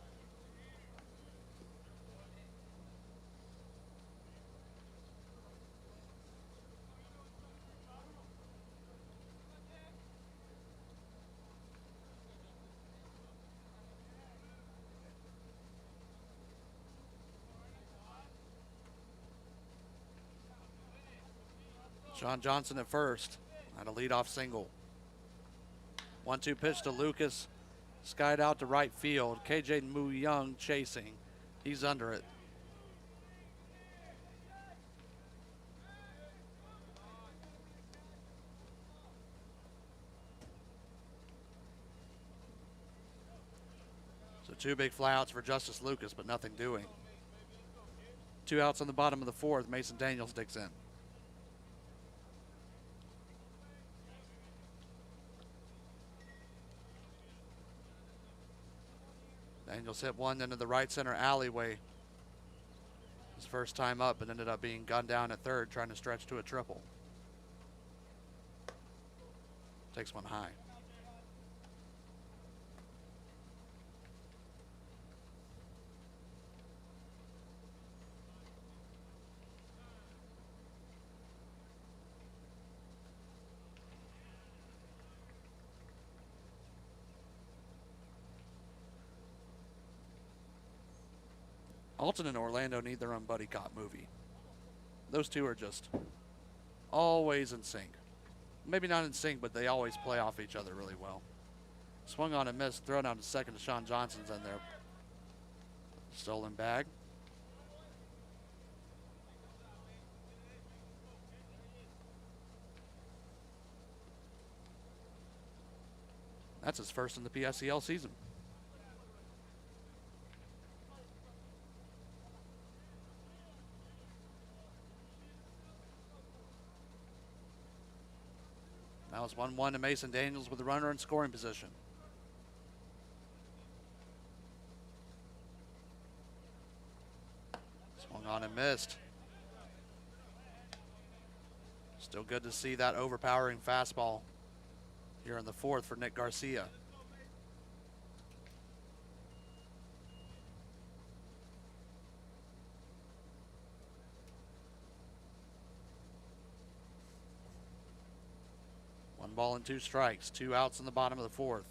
Sean Johnson at first on a leadoff single. 1-2 pitch to Lucas. Skied out to right field. KJ Moo Young chasing. He's under it. So 2 big flyouts for Justice Lucas, but nothing doing. 2 outs on the bottom of the 4th. Mason Daniels digs in. Daniels hit one into the right center alleyway. His first time up, and ended up being gunned down at third, trying to stretch to a triple. Takes one high. Alton and Orlando need their own buddy cop movie. Those two are just always in sync. Maybe not in sync, but they always play off each other really well. Swung on and missed, thrown out to second to Sean Johnson's in there. Stolen bag. That's his first in the PSCL season. Now it's 1-1 to Mason Daniels with the runner in scoring position. Swung on and missed. Still good to see that overpowering fastball here in the 4th for Nick Garcia. One ball and 2 strikes, 2 outs in the bottom of the 4th.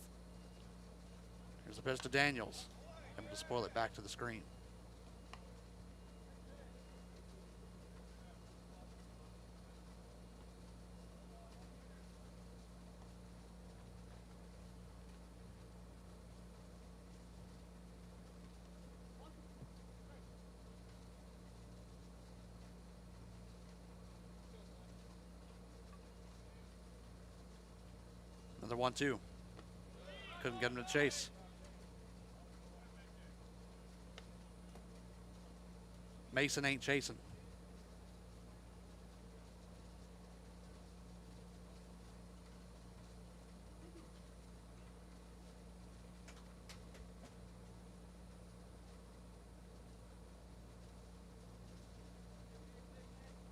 Here's the pitch to Daniels. Able to spoil it back to the screen. Another 1-2. Couldn't get him to chase. Mason ain't chasing.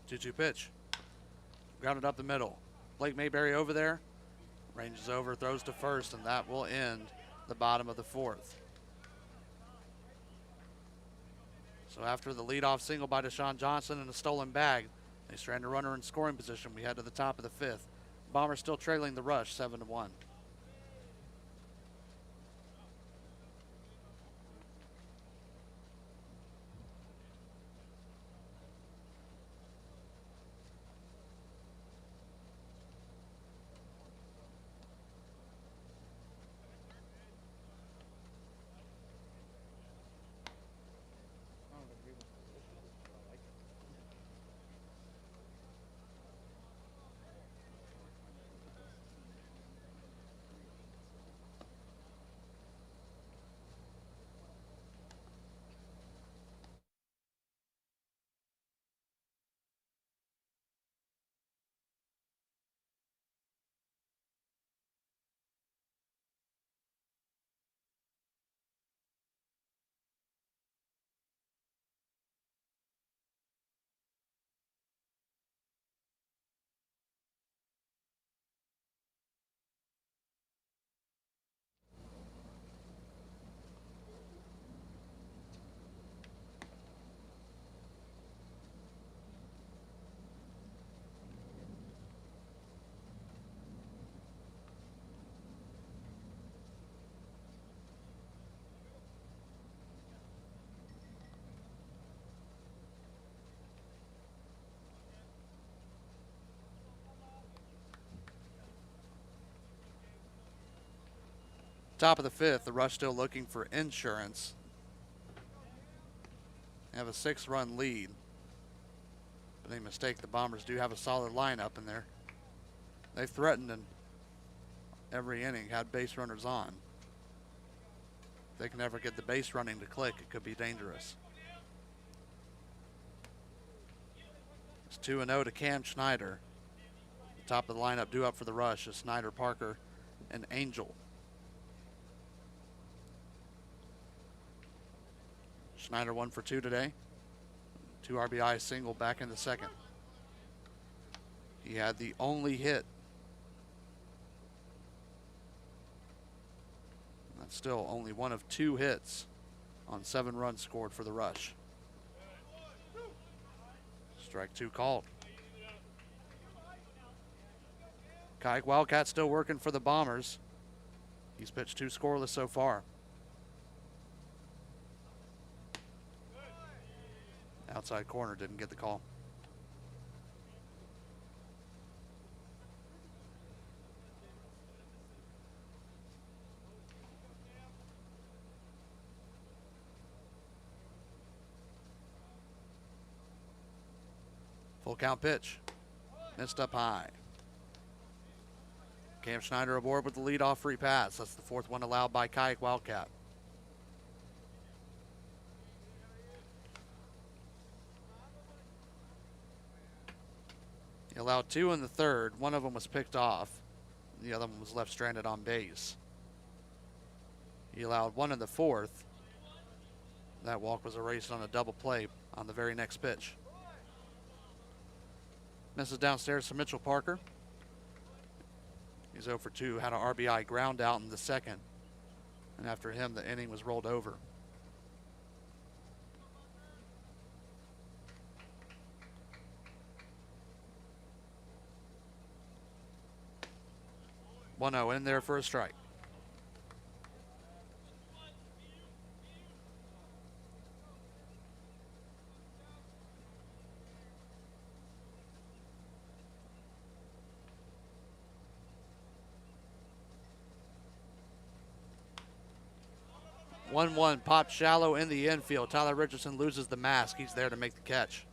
Two-2 pitch. Grounded up the middle. Blake Mayberry over there. Ranges over, throws to first, and that will end the bottom of the fourth. So after the leadoff single by Deshaun Johnson and a stolen bag, they strand a runner in scoring position. We head to the top of the fifth. Bombers still trailing the Rush 7-1. Top of the fifth, the Rush still looking for insurance. They have a 6-run lead. But a mistake, the Bombers do have a solid lineup in there. They've threatened in every inning, had base runners on. If they can ever get the base running to click, it could be dangerous. It's 2-0 to Cam Schneider. Top of the lineup due up for the Rush is Snyder, Parker, and Angel. Schneider 1 for 2 today. 2 RBI single back in the second. He had the only hit. That's still only one of 2 hits on 7 runs scored for the Rush. Strike 2 called. Kayak Wildcat still working for the Bombers. He's pitched 2 scoreless so far. Outside corner, didn't get the call. Full count pitch. Missed up high. Cam Schneider aboard with the leadoff free pass. That's the 4th one allowed by Kayak Wildcat. He allowed 2 in the 3rd. One of them was picked off. The other one was left stranded on base. He allowed 1 in the 4th. That walk was erased on a double play on the very next pitch. Misses downstairs for Mitchell Parker. He's 0 for 2. Had an RBI ground out in the second. And after him, the inning was rolled over. One 0 in there for a strike. One popped shallow in the infield. Tyler Richardson loses the mask. He's there to make the catch.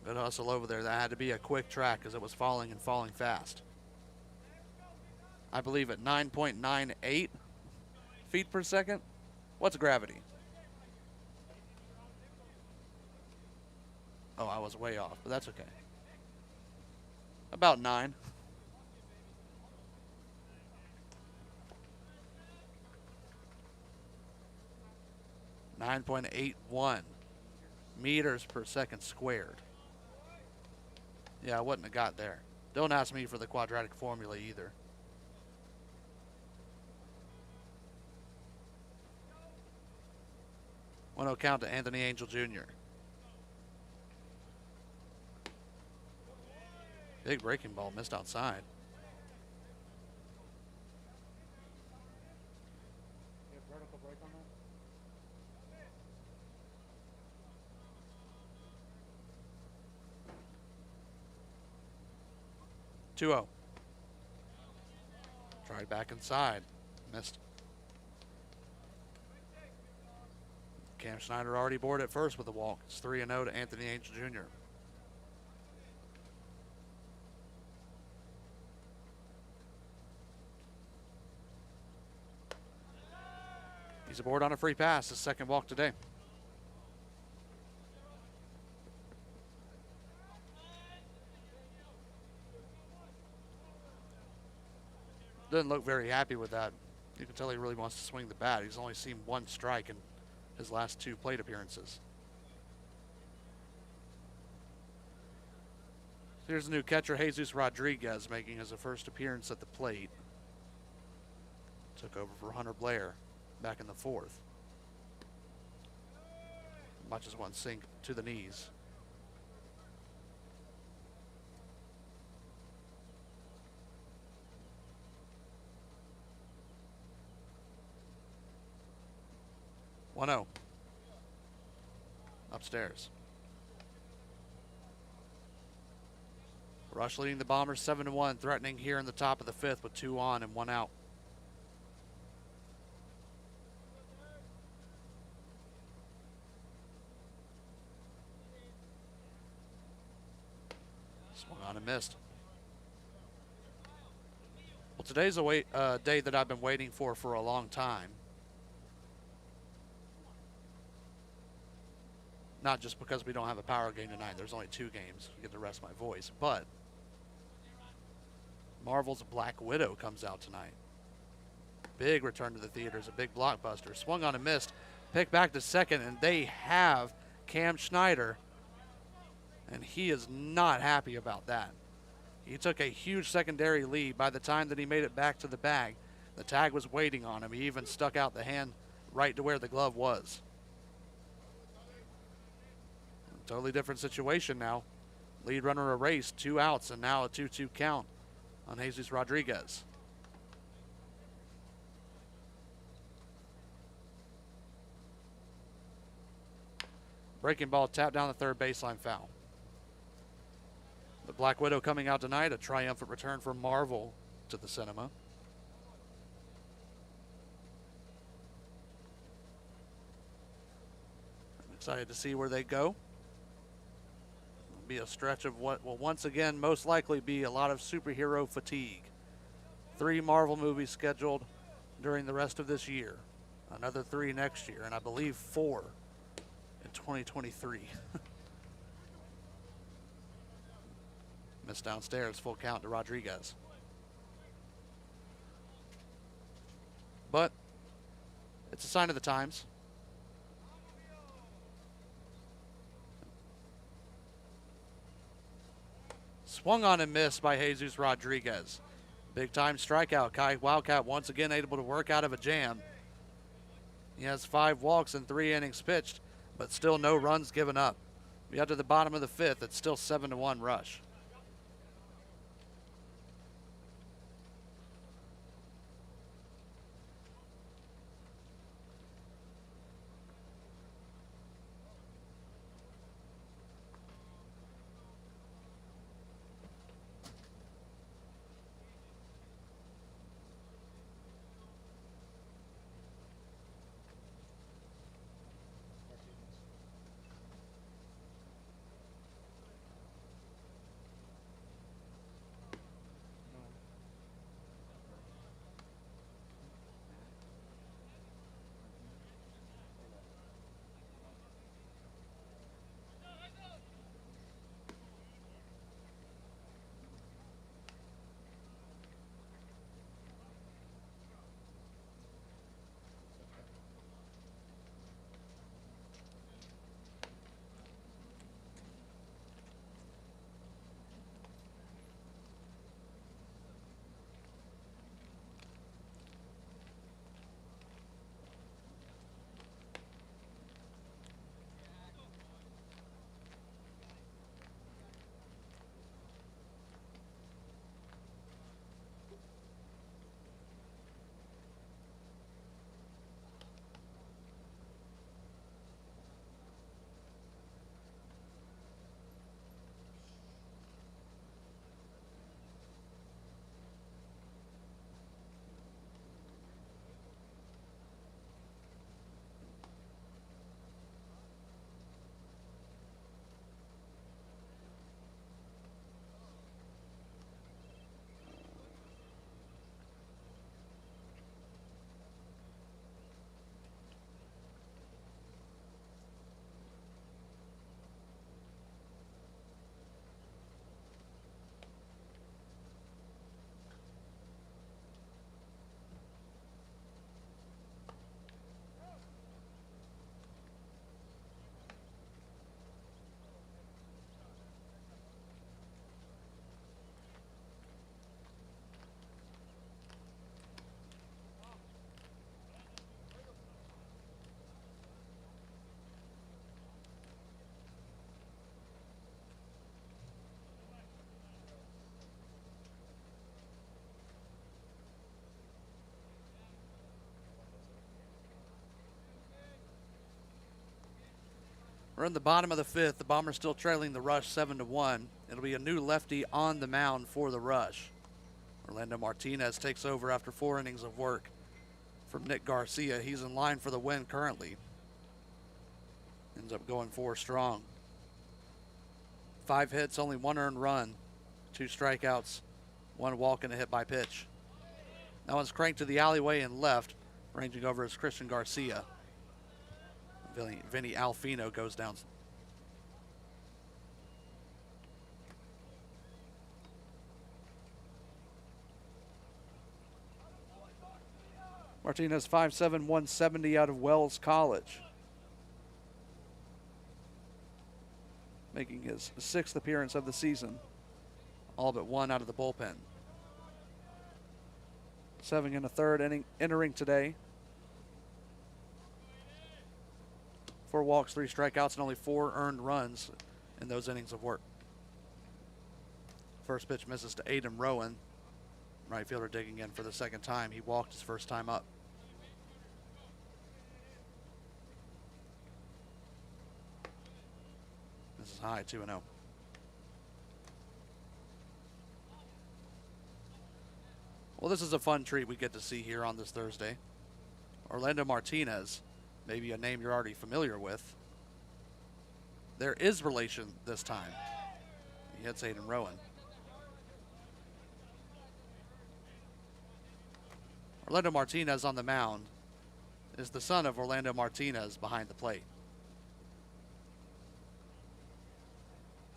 Good hustle over there. That had to be a quick track because it was falling and falling fast. I believe at 9.98, feet per second. What's gravity? Oh, I was way off, but that's okay. About 9. .81 meters per second squared. Yeah, I wouldn't have got there. Don't ask me for the quadratic formula either. One oh count to Anthony Angel Jr. Big breaking ball missed outside. You have vertical break on that? 2-0. Tried back inside. Missed. Cam Schneider already bored at first with a walk. It's 3-0 to Anthony Angel Jr. He's aboard on a free pass, his second walk today. Doesn't look very happy with that. You can tell he really wants to swing the bat. He's only seen one strike in his last 2 plate appearances. Here's the new catcher, Jesus Rodriguez, making his first appearance at the plate. Took over for Hunter Blair back in the 4th. Watches one sink to the knees. .1-0. Upstairs. Rush leading the Bombers 7-1, threatening here in the top of the 5th with 2 on and 1 out. Swung on and missed. Well, today's a day that I've been waiting for a long time. Not just because we don't have a power game tonight. There's only 2 games. I get to rest my voice. But Marvel's Black Widow comes out tonight. Big return to the theaters. A big blockbuster. Swung on and missed. Picked back to second. And they have Cam Schneider. And he is not happy about that. He took a huge secondary lead. By the time that he made it back to the bag, the tag was waiting on him. He even stuck out the hand right to where the glove was. Totally different situation now. Lead runner erased, 2 outs, and now a 2-2 count on Jesus Rodriguez. Breaking ball tapped down the third baseline, foul. The Black Widow coming out tonight, a triumphant return from Marvel to the cinema. I'm excited to see where they go. Be a stretch of what will once again most likely be a lot of superhero fatigue. 3 Marvel movies scheduled during the rest of this year. Another 3 next year, and I believe 4 in 2023. Missed downstairs, full count to Rodriguez. But it's a sign of the times. Swung on and missed by Jesus Rodriguez. Big time strikeout. Kai Wildcat once again able to work out of a jam. He has 5 walks and 3 innings pitched, but still no runs given up. We got to the bottom of the 5th. It's still 7-1 Rush. We're in the bottom of the fifth. The Bombers still trailing the Rush 7-1. It'll be a new lefty on the mound for the Rush. Orlando Martinez takes over after 4 innings of work from Nick Garcia. He's in line for the win currently. Ends up going 4 strong. 5 hits, only 1 earned run, 2 strikeouts, 1 walk and a hit by pitch. That one's cranked to the alleyway and left. Ranging over is Christian Garcia. Vinny Alfino goes down. Martinez 5'7", 170 out of Wells College. Making his 6th appearance of the season. All but 1 out of the bullpen. 7 1/3 inning entering today. 4 walks, 3 strikeouts, and only 4 earned runs in those innings of work. First pitch misses to Aiden Rowan. Right fielder digging in for the 2nd time. He walked his first time up. This is high, 2-0. Well, this is a fun treat we get to see here on this Thursday. Orlando Martinez, maybe a name you're already familiar with. There is relation this time. He hits Aiden Rowan. Orlando Martinez on the mound is the son of Orlando Martinez behind the plate.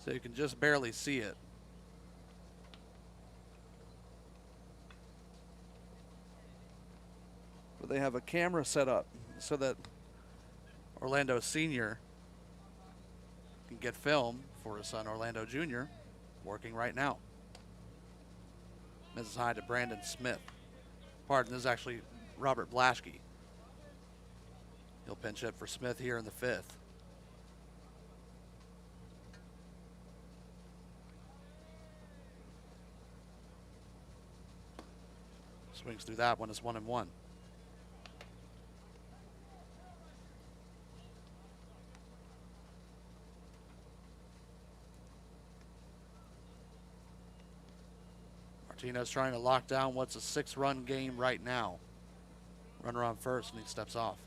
So you can just barely see it. But they have a camera set up so that Orlando Sr. can get film for his son Orlando Jr. working right now. Misses high to Brandon Smith. Pardon, this is actually Robert Blaschke. He'll pinch hit for Smith here in the 5th. Swings through that one. It's 1-1. Martinez trying to lock down what's a 6-run game right now. Runner on first, and he steps off.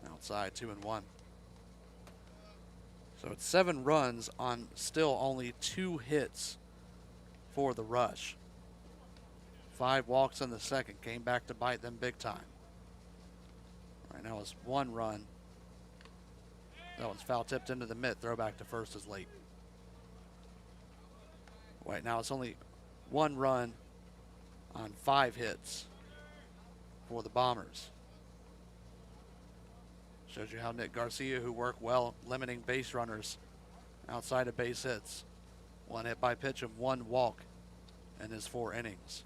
Outside, 2-1. So it's 7 runs on still only 2 hits for the Rush. 5 walks in the 2nd, came back to bite them big time. Right now it's 1 run. That one's foul tipped into the mitt. Throw back to first is late. Right now it's only 1 run on 5 hits for the Bombers. Shows you how Nick Garcia, who worked well limiting base runners outside of base hits. 1 hit by pitch and 1 walk in his 4 innings.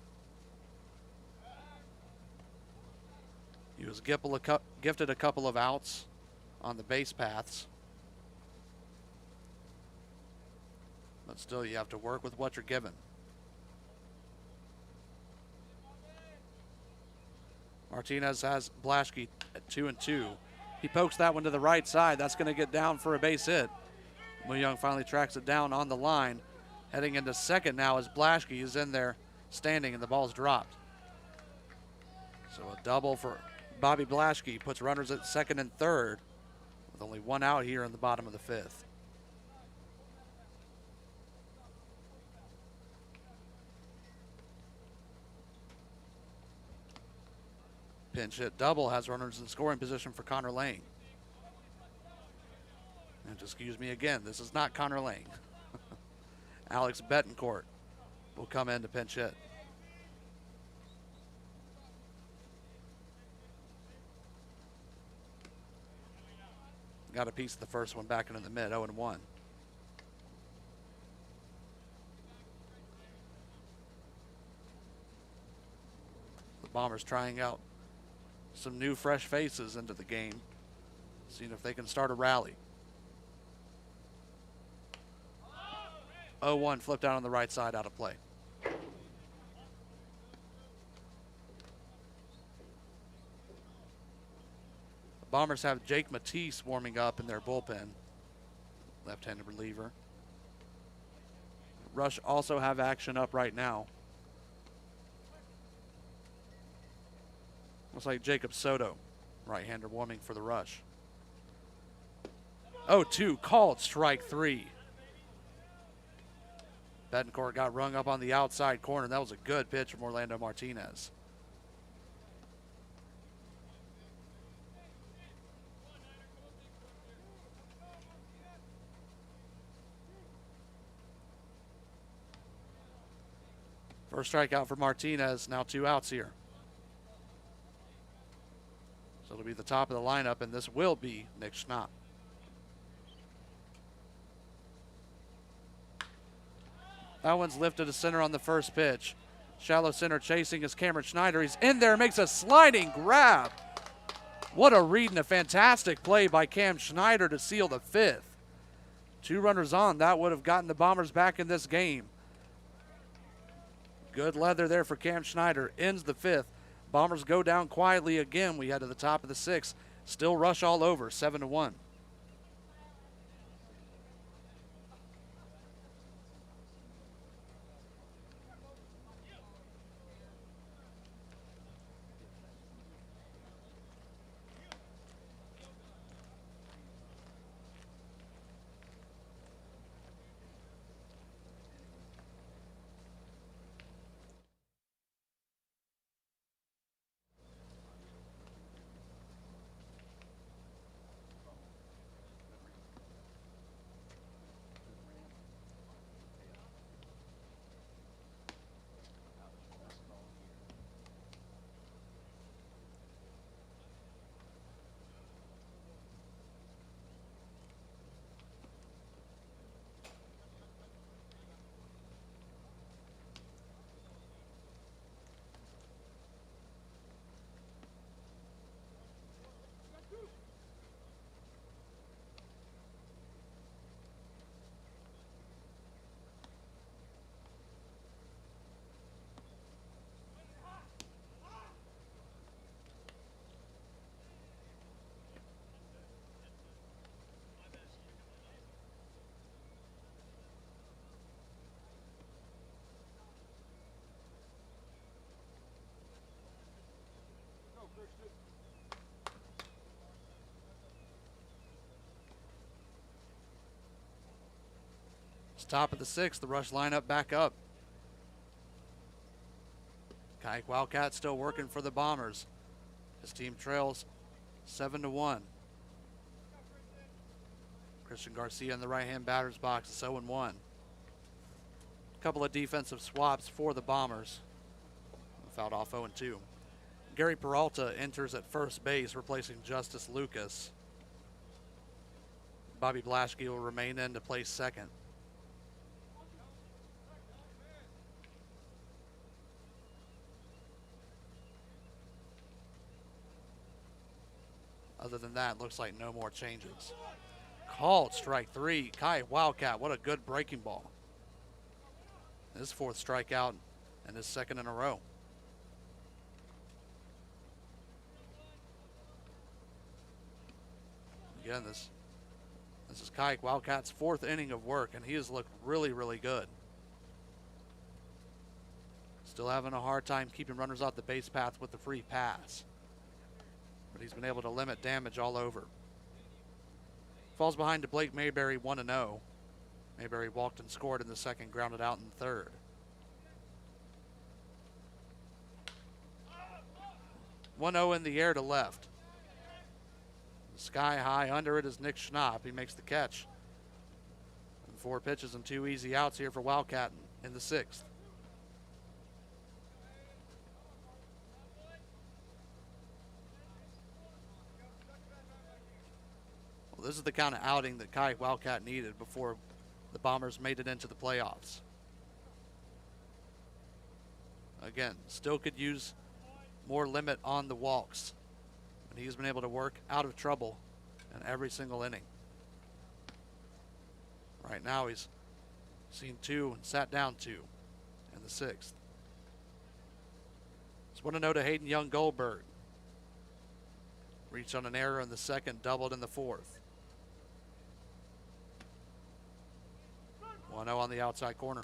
He was gifted a couple of outs on the base paths. But still, you have to work with what you're given. Martinez has Blaschke at 2-2. He pokes that one to the right side. That's going to get down for a base hit. Moo Young finally tracks it down on the line. Heading into 2nd now as Blaschke is in there standing and the ball's dropped. So a double for Bobby Blaschke puts runners at 2nd and 3rd with only 1 out here in the bottom of the 5th. Pinch hit double has runners in scoring position for Connor Lane. And excuse me again, this is not Connor Lane. Alex Betancourt will come in to pinch hit. Got a piece of the first one back into the mid, 0-1. The Bombers trying out some new fresh faces into the game, seeing if they can start a rally. 0-1 flipped out on the right side, out of play. The Bombers have Jake Matisse warming up in their bullpen, left-handed reliever. Rush also have action up right now. Looks like Jacob Soto, right-hander, warming for the Rush. 0-2, called strike 3. Betancourt got rung up on the outside corner. That was a good pitch from Orlando Martinez. First strikeout for Martinez, now 2 outs here. So it'll be the top of the lineup, and this will be Nick Schnapp. That one's lifted to center on the first pitch. Shallow center chasing is Cameron Schneider. He's in there, makes a sliding grab. What a read and a fantastic play by Cam Schneider to seal the 5th. 2 runners on, that would have gotten the Bombers back in this game. Good leather there for Cam Schneider, ends the 5th. Bombers go down quietly again. We head to the top of the 6th. Still Rush all over, 7-1. It's top of the 6th, the Rush lineup back up. Kayak Wildcat still working for the Bombers. His team trails 7-1. Christian Garcia in the right-hand batter's box is 0-1. A couple of defensive swaps for the Bombers. Fouled off 0-2. Gary Peralta enters at first base, replacing Justice Lucas. Bobby Blaschke will remain in to play second. Other than that, looks like no more changes. Called strike 3. Kai Wildcat, what a good breaking ball. His 4th strikeout and his 2nd in a row. Again, this is Kai Wildcat's 4th inning of work, and he has looked really, really good. Still having a hard time keeping runners off the base path with the free pass. But he's been able to limit damage all over. Falls behind to Blake Mayberry 1-0. Mayberry walked and scored in the 2nd, grounded out in the 3rd. (1-0) in the air to left. Sky high under it is Nick Schnapp. He makes the catch. And 4 pitches and 2 easy outs here for Wildcat in the 6th. Well, this is the kind of outing that Kai Wildcat needed before the Bombers made it into the playoffs. Again, still could use more limit on the walks. And he's been able to work out of trouble in every single inning. Right now he's Seen 2 and sat down 2 in the 6th. It's 1-0 to Hayden Young Goldberg. Reached on an error in the 2nd, doubled in the 4th. 1-0 on the outside corner.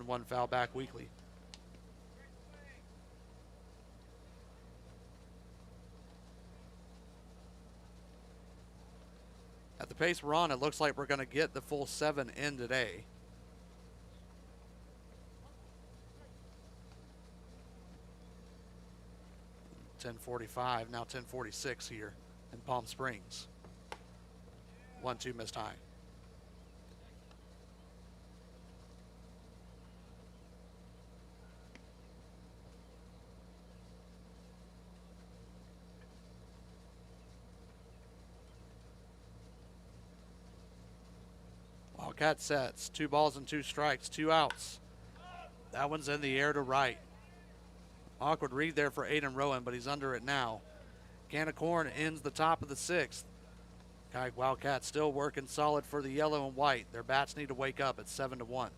One foul back Weekly. At the pace we're on, it looks like we're going to get the full 7 in today. .10:45, now 10:46 here in Palm Springs. 1-2 missed high. Wildcat sets, 2 balls and 2 strikes, 2 outs. That one's in the air to right. Awkward read there for Aiden Rowan, but he's under it now. Can of corn ends the top of the 6th. Wildcats still working solid for the yellow and white. Their bats need to wake up at 7-1.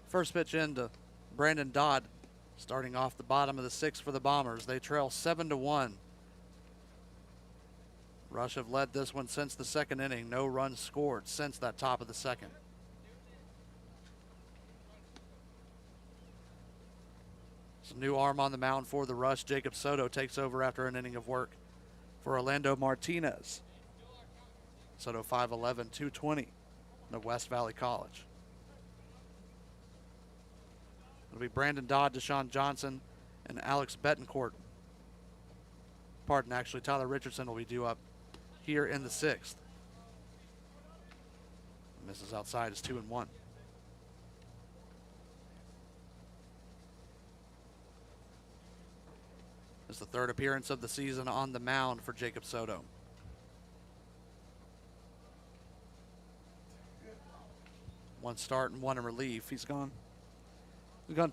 First pitch into Brandon Dodd, starting off the bottom of the 6th for the Bombers. They trail 7-1. Rush have led this one since the 2nd inning. No runs scored since that top of the 2nd. Some new arm on the mound for the Rush. Jacob Soto takes over after an inning of work for Orlando Martinez. Soto 5'11", 220 of West Valley College. It'll be Brandon Dodd, Deshaun Johnson, and Alex Betancourt. Pardon, actually, Tyler Richardson will be due up here in the 6th. Misses outside is 2-1. was the third appearance of the season on the mound for Jacob Soto. One start and one in relief. He's gone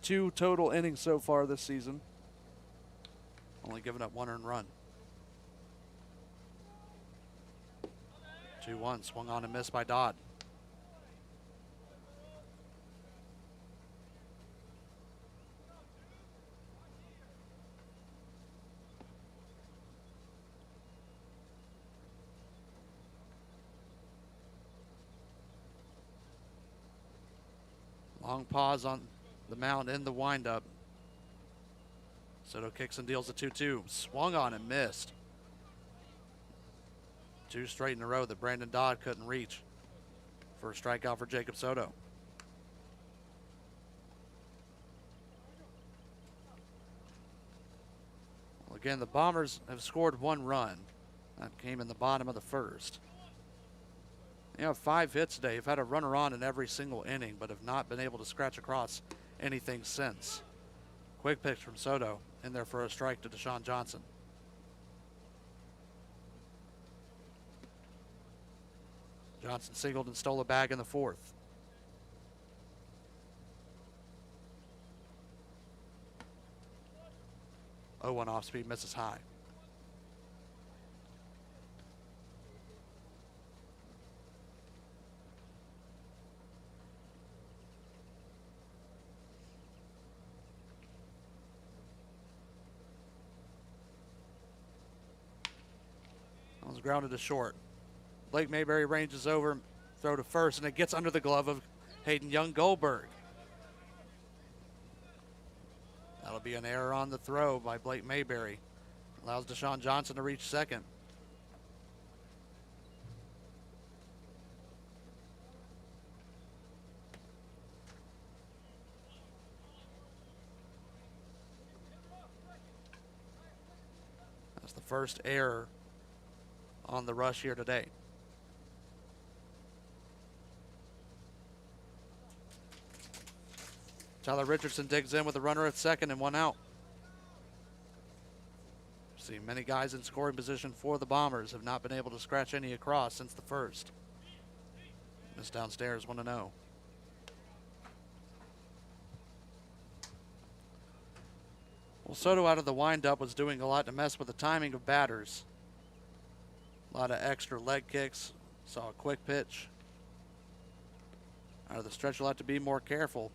2 total innings so far this season. Only giving up 1 earned run. 2-1, swung on and missed by Dodd. Long pause on the mound in the windup. Soto kicks and deals a 2-2. Swung on and missed. 2 straight in a row that Brandon Dodd couldn't reach. First strikeout for Jacob Soto. Well, again, the Bombers have scored 1 run. That came in the bottom of the first. They have 5 hits today. They've had a runner on in every single inning, but have not been able to scratch across anything since. Quick pitch from Soto in there for a strike to Deshaun Johnson. Johnson singled and stole a bag in the 4th. Oh, 1 off speed, misses high. That was grounded to short. Blake Mayberry ranges over, throw to first, and it gets under the glove of Hayden Young-Goldberg. That'll be an error on the throw by Blake Mayberry. Allows Deshaun Johnson to reach second. That's the first error on the rush here today. Tyler Richardson digs in with a runner at second and 1 out. See, many guys in scoring position for the Bombers have not been able to scratch any across since the first. Miss downstairs 1-0. Well, Soto out of the windup was doing a lot to mess with the timing of batters. A lot of extra leg kicks. Saw a quick pitch. Out of the stretch, you'll have to be more careful.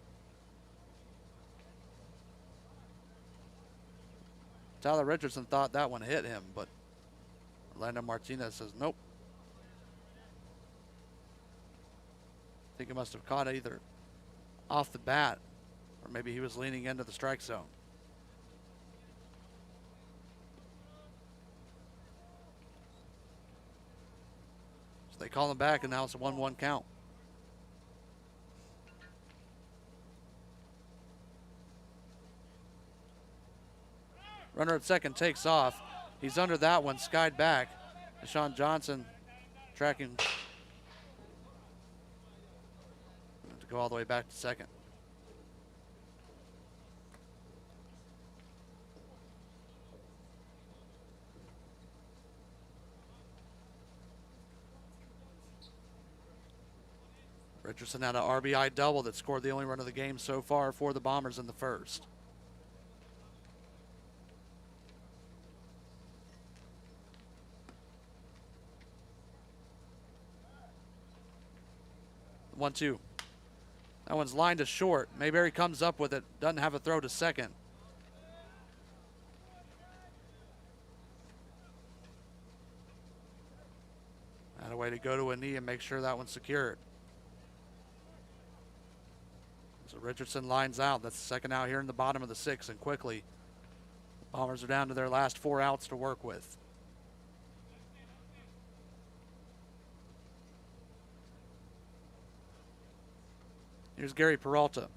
Tyler Richardson thought that one hit him, but Orlando Martinez says nope. I think he must have caught it either off the bat or maybe he was leaning into the strike zone. So they call him back, and now it's a 1-1 count. Runner at second takes off. He's under that one, skied back. Deshaun Johnson tracking to go all the way back to second. Richardson had an RBI double that scored the only run of the game so far for the Bombers in the first. One, two. That one's lined to short. Mayberry comes up with it. Doesn't have a throw to second. And a way to go to a knee and make sure that one's secured. So Richardson lines out. That's the second out here in the bottom of the 6th, and quickly Bombers are down to their last 4 outs to work with. Here's Gary Peralta.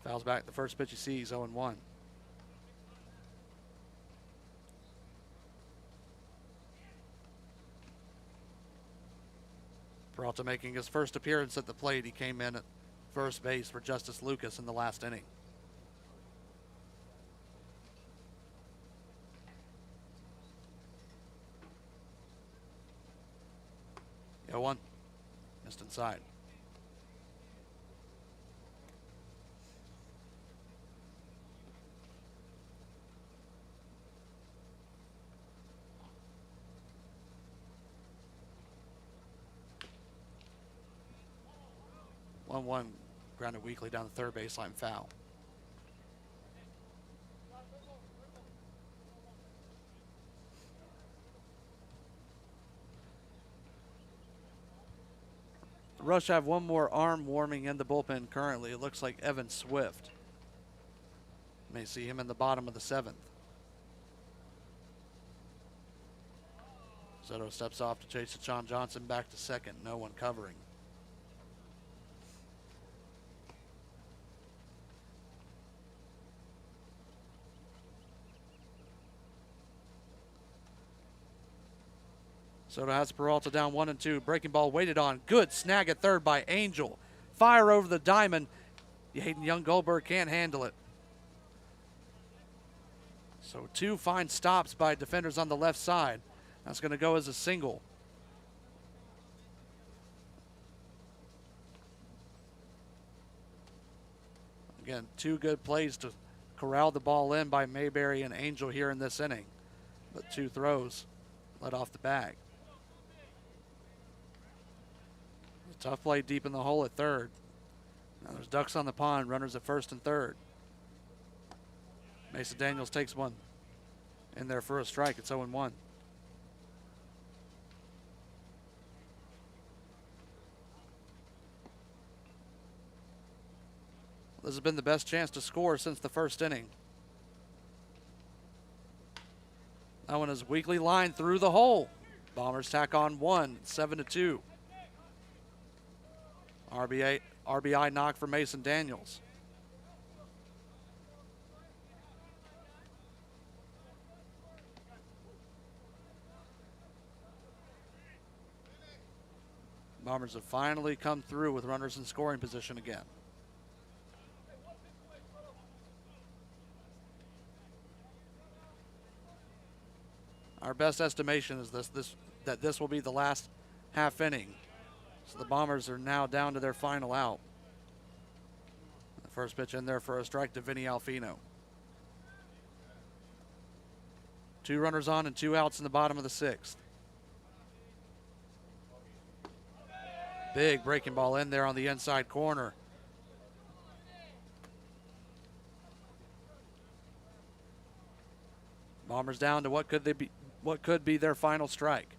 Fouls back the first pitch he sees, 0-1. Peralta making his first appearance at the plate. He came in at first base for Justice Lucas in the last inning. 0-1. Missed inside. One grounded weakly down the third baseline, foul. The Rush have one more arm warming in the bullpen currently. It looks like Evan Swift. May see him in the bottom of the 7th. Soto steps off to chase John Johnson back to second. No one covering. Soto has Peralta down 1-2. Breaking ball waited on. Good snag at third by Angel. Fire over the diamond. Hayden Young Goldberg can't handle it. So 2 fine stops by defenders on the left side. That's going to go as a single. Again, 2 good plays to corral the ball in by Mayberry and Angel here in this inning. But 2 throws let off the bag. A tough play deep in the hole at third. Now there's ducks on the pond, runners at first and third. Mason Daniels takes one in there for a strike. It's 0-1. This has been the best chance to score since the first inning. That one is weakly lined through the hole. Bombers tack on 1, 7-2. RBI knock for Mason Daniels. Bombers have finally come through with runners in scoring position again. Our best estimation is that this will be the last half inning. So the Bombers are now down to their final out. The first pitch in there for a strike to Vinny Alfino. 2 runners on and 2 outs in the bottom of the 6th. Big breaking ball in there on the inside corner. Bombers down to what could be their final strike.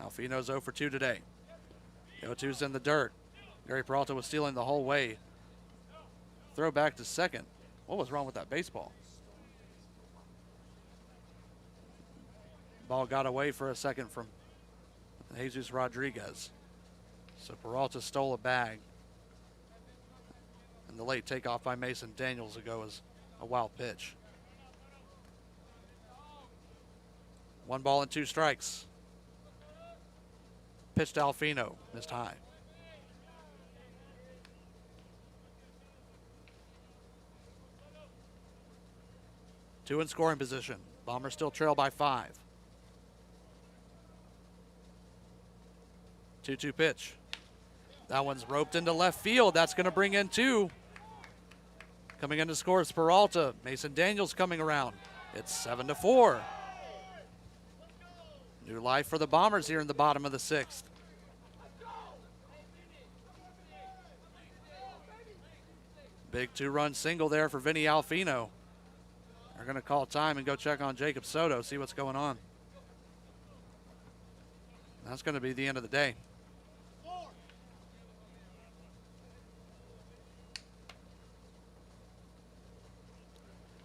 Alfino's 0 for 2 today. The 0-2's in the dirt. Gary Peralta was stealing the whole way. Throw back to second. What was wrong with that baseball? Ball got away for a second from Jesus Rodriguez. So Peralta stole a bag. And the late takeoff by Mason Daniels ago is a wild pitch. 1 ball and 2 strikes. Pitched to Alfino, missed high. Two in scoring position. Bombers still trail by 5. 2-2 pitch. That one's roped into left field. That's going to bring in 2. Coming in to score is Peralta. Mason Daniels coming around. It's 7-4. New life for the Bombers here in the bottom of the 6th. Big 2-run single there for Vinny Alfino. They're going to call time and go check on Jacob Soto, see what's going on. That's going to be the end of the day.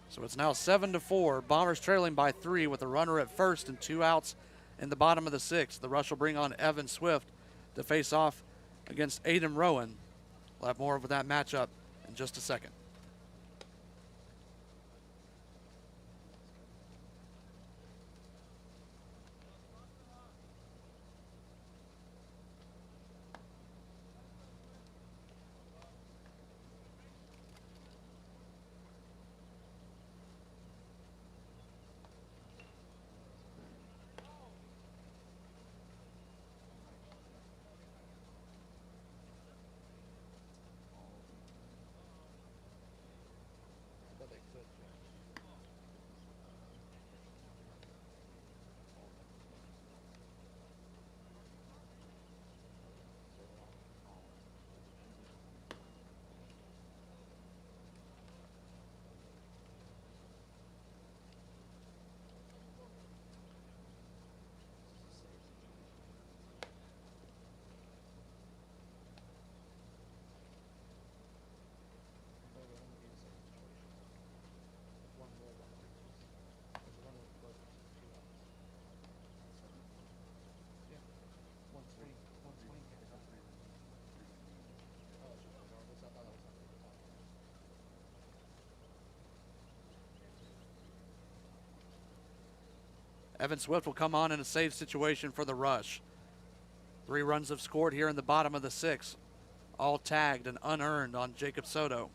So it's now 7-4. Bombers trailing by 3 with a runner at first and 2 outs in the bottom of the 6th. The Rush will bring on Evan Swift to face off against Aiden Rowan. We'll have more of that matchup in just a second. Evan Swift will come on in a save situation for the Rush. 3 runs have scored here in the bottom of the 6th, all tagged and unearned on Jacob Soto.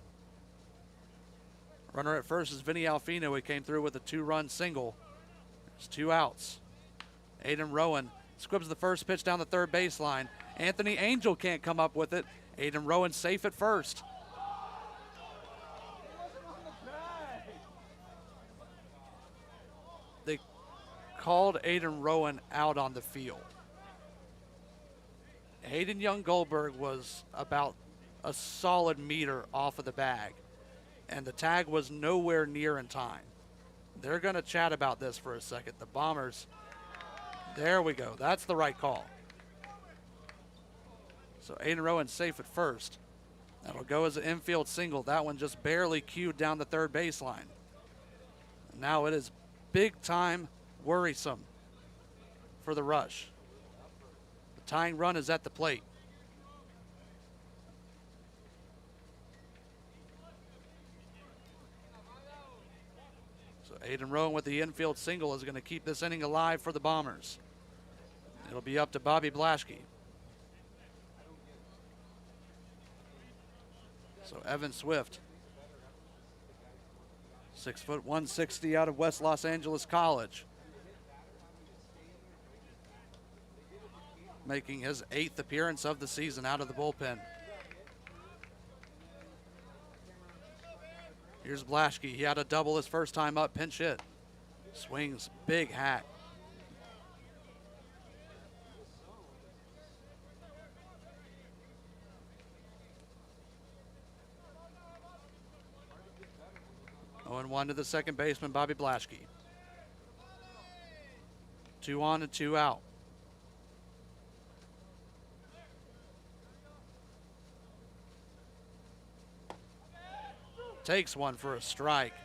Runner at first is Vinny Alfino. He came through with a 2-run single. There's 2 outs. Aiden Rowan squibs the first pitch down the third baseline. Anthony Angel can't come up with it. Aiden Rowan safe at first. They called Aiden Rowan out on the field. Hayden Young Goldberg was about a solid meter off of the bag, and the tag was nowhere near in time. They're going to chat about this for a second. The Bombers, there we go. That's the right call. So Aiden Rowan safe at first. That'll go as an infield single. That one just barely cued down the third baseline. Now it is big time worrisome for the Rush. The tying run is at the plate. So Aiden Rowan with the infield single is going to keep this inning alive for the Bombers. It'll be up to Bobby Blaschke. So Evan Swift, 6 foot 160 out of West Los Angeles College, making his 8th appearance of the season out of the bullpen. Here's Blaschke. He had a double his first time up, pinch hit. Swings, big hack. Oh, 1 to the second baseman, Bobby Blaschke. 2 on and 2 out. Takes one for a strike.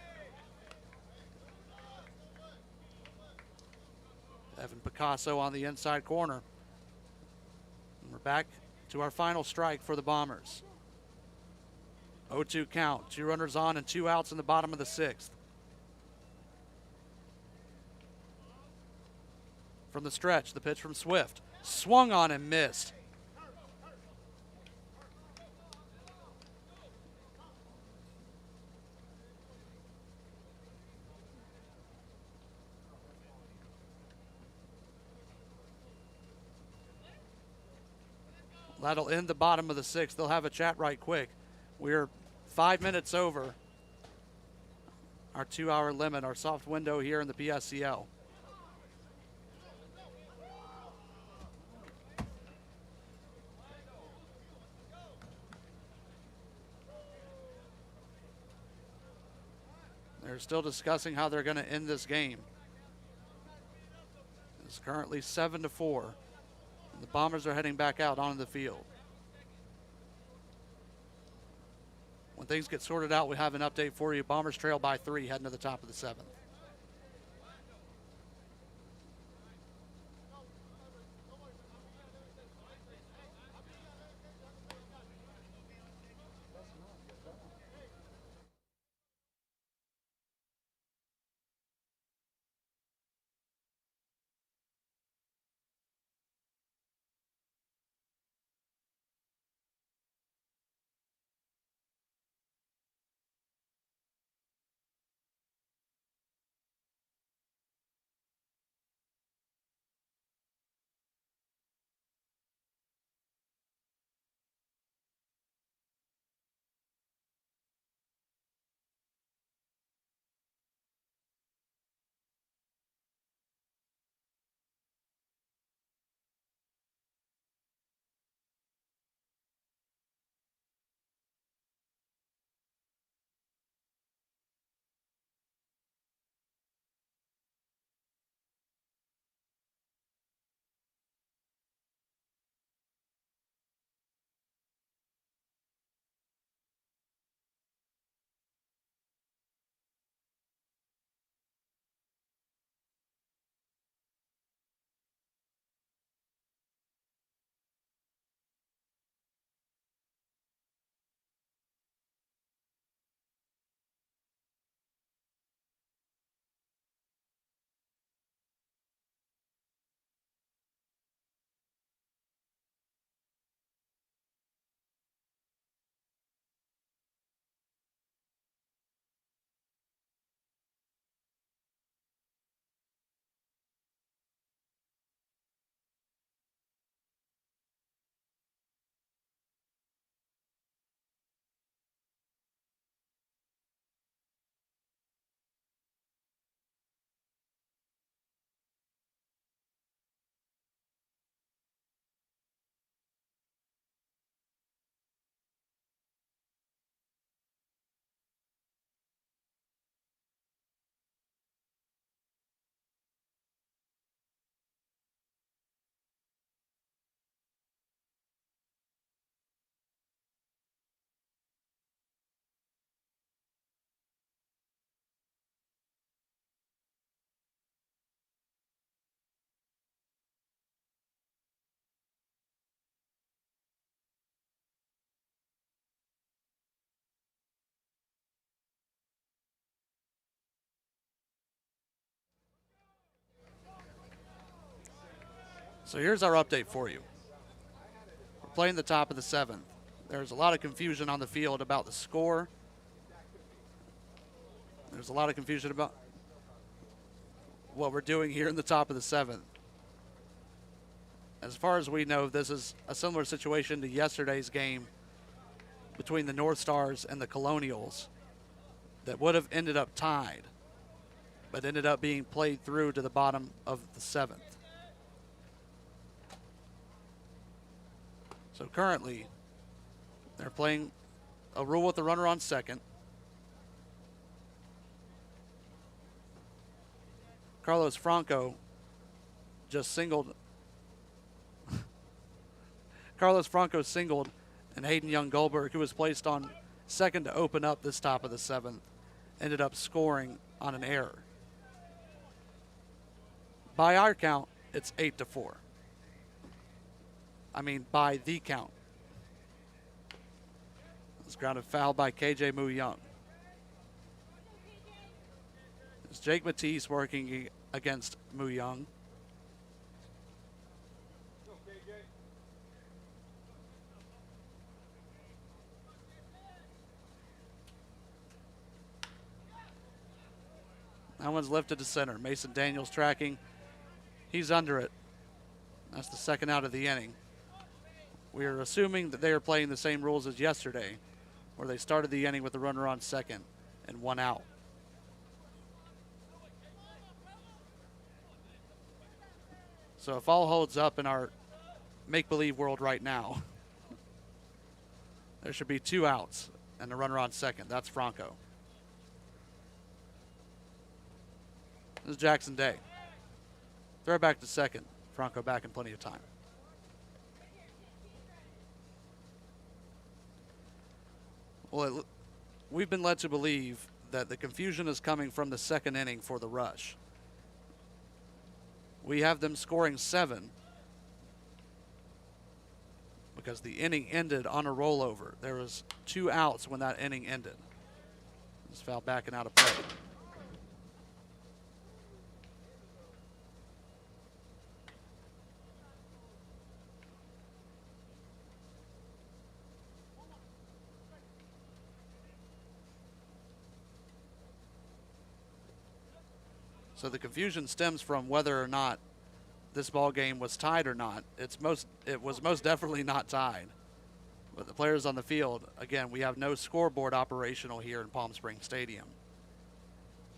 Evan Picasso on the inside corner. And we're back to our final strike for the Bombers. 0-2 count. 2 runners on and 2 outs in the bottom of the 6th. From the stretch, the pitch from Swift. Swung on and missed. That'll end the bottom of the 6th. They'll have a chat right quick. We're 5 minutes over our 2-hour limit, our soft window here in the PSCL. They're still discussing how they're going to end this game. It's currently 7-4. The Bombers are heading back out onto the field. When things get sorted out, we have an update for you. Bombers trail by 3 heading to the top of the 7th. So here's our update for you. We're playing the top of the 7th. There's a lot of confusion on the field about the score. There's a lot of confusion about what we're doing here in the top of the 7th. As far as we know, this is a similar situation to yesterday's game between the North Stars and the Colonials that would have ended up tied, but ended up being played through to the bottom of the 7th. So currently, they're playing a rule with the runner on second. Carlos Franco just singled. Carlos Franco singled, and Hayden Young-Goldberg, who was placed on second to open up this top of the 7th, ended up scoring on an error. By our count, it's 8-4. I mean, by the count. It's grounded foul by KJ Moo Young. It's Jake Matisse working against Moo Young. That one's lifted to center. Mason Daniels tracking. He's under it. That's the second out of the inning. We are assuming that they are playing the same rules as yesterday, where they started the inning with the runner on second and one out. So if all holds up in our make-believe world right now, there should be 2 outs and the runner on second. That's Franco. This is Jackson Day. Throw back to second. Franco back in plenty of time. Well, we've been led to believe that the confusion is coming from the second inning for the Rush. We have them scoring 7 because the inning ended on a rollover. There was 2 outs when that inning ended. This foul back and out of play. So the confusion stems from whether or not this ball game was tied or not. It was most definitely not tied. But the players on the field, again, we have no scoreboard operational here in Palm Springs Stadium.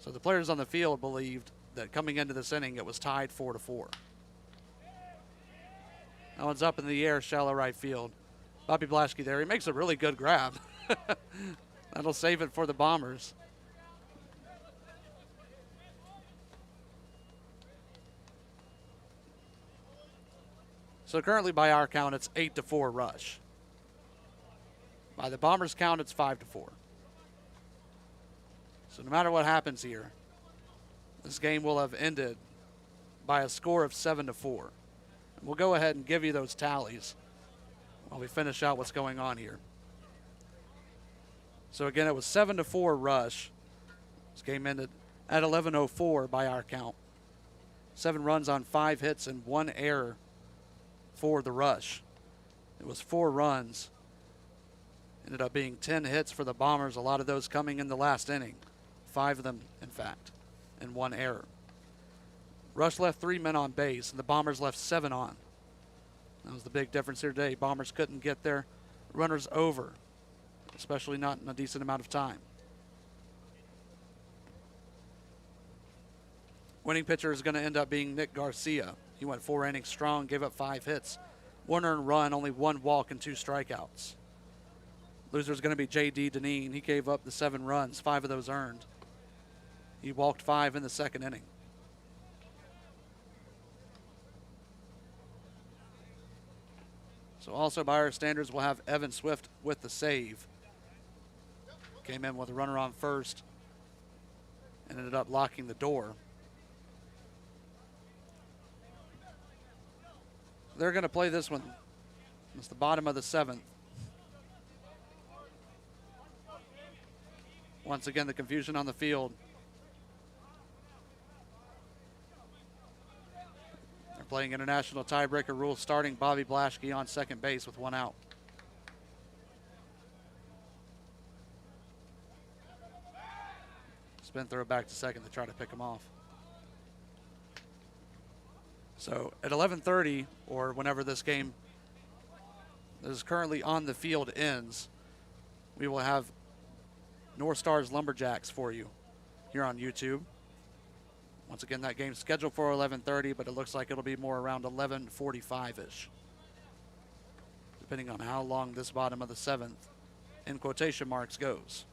So the players on the field believed that coming into this inning it was tied 4-4. That one's up in the air, shallow right field. Bobby Blaschke there. He makes a really good grab. That'll save it for the Bombers. So currently by our count, it's 8-4 Rush. By the Bombers' count, it's 5-4. So no matter what happens here, this game will have ended by a score of 7-4. And we'll go ahead and give you those tallies while we finish out what's going on here. So again, it was 7-4 Rush. This game ended at 11:04 by our count. 7 runs on 5 hits and 1 error for the Rush. It was 4 runs. Ended up being 10 hits for the Bombers, a lot of those coming in the last inning. 5 of them, in fact, and 1 error. Rush left 3 men on base, and the Bombers left 7 on. That was the big difference here today. Bombers couldn't get their runners over, especially not in a decent amount of time. Winning pitcher is going to end up being Nick Garcia. He went 4 innings strong, gave up 5 hits, 1 earned run, only 1 walk and 2 strikeouts. Loser is going to be J.D. Deneen. He gave up the 7 runs, 5 of those earned. He walked 5 in the second inning. So also by our standards, we'll have Evan Swift with the save. Came in with a runner on first and ended up locking the door. They're going to play this one. It's the bottom of the 7th. Once again, the confusion on the field. They're playing international tiebreaker rules starting. Bobby Blaschke on second base with 1 out. Spin throw back to second to try to pick him off. So at 11:30, or whenever this game that is currently on the field ends, we will have North Stars Lumberjacks for you here on YouTube. Once again, that game's scheduled for 11:30, but it looks like it'll be more around 11:45-ish, depending on how long this bottom of the 7th, in quotation marks, goes.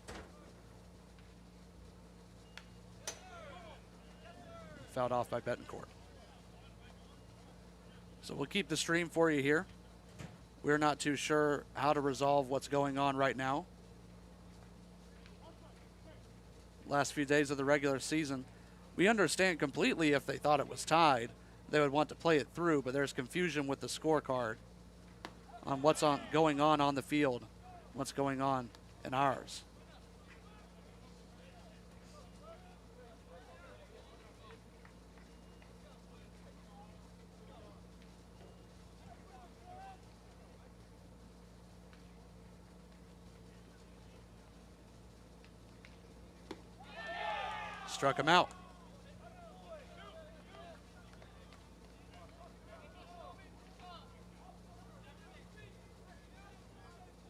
Fouled off by Betancourt. So we'll keep the stream for you here. We're not too sure how to resolve what's going on right now. Last few days of the regular season, we understand completely if they thought it was tied, they would want to play it through, but there's confusion with the scorecard on what's going on the field, what's going on in ours. Struck him out.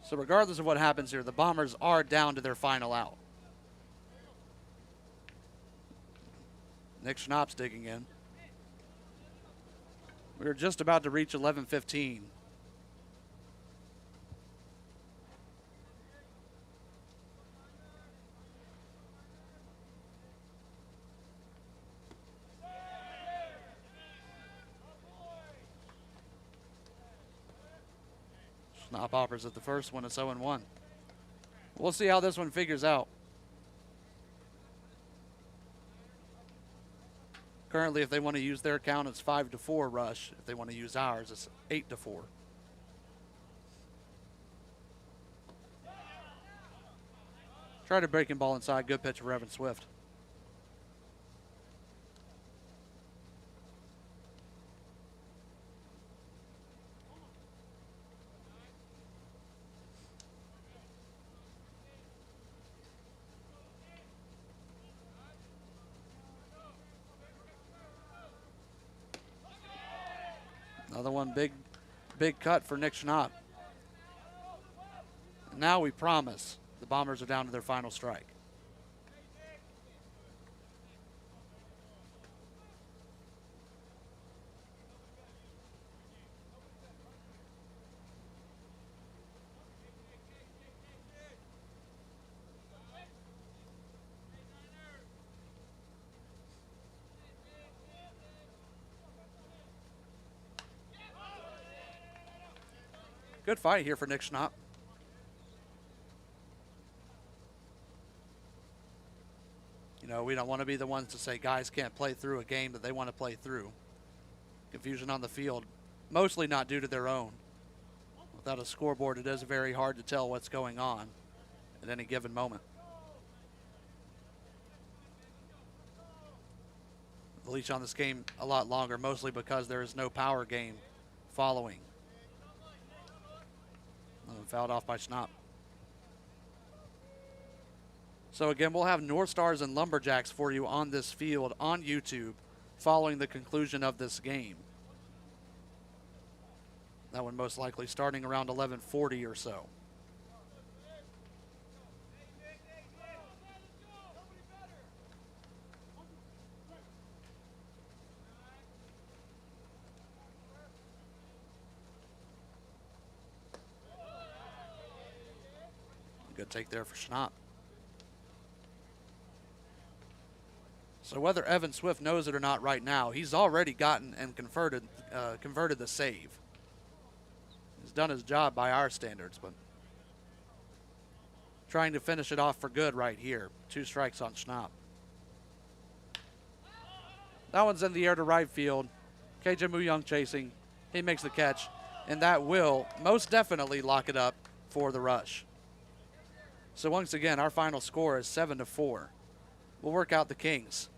So regardless of what happens here, the Bombers are down to their final out. Nick Schnapp's digging in. We were just about to reach 11:15. Schnapp offers at the first one. It's 0-1. We'll see how this one figures out. Currently, if they want to use their count, it's 5-4 rush. If they want to use ours, it's 8-4. Try to break him ball inside. Good pitch for Evan Swift. Another one, big cut for Nick Schnapp. Now we promise the Bombers are down to their final strike. Good fight here for Nick Schnapp. You know, we don't want to be the ones to say guys can't play through a game that they want to play through. Confusion on the field, mostly not due to their own. Without a scoreboard, it is very hard to tell what's going on at any given moment. The leash on this game a lot longer, mostly because there is no power game following. Fouled off by Schnapp. So again, we'll have North Stars and Lumberjacks for you on this field on YouTube following the conclusion of this game. That one most likely starting around 11:40 or so. Good take there for Schnapp. So whether Evan Swift knows it or not right now, he's already gotten and converted the save. He's done his job by our standards, but trying to finish it off for good right here. 2 strikes on Schnapp. That one's in the air to right field. KJ Muyong chasing. He makes the catch, and that will most definitely lock it up for the Rush. So once again, our final score is 7-4. We'll work out the Kings.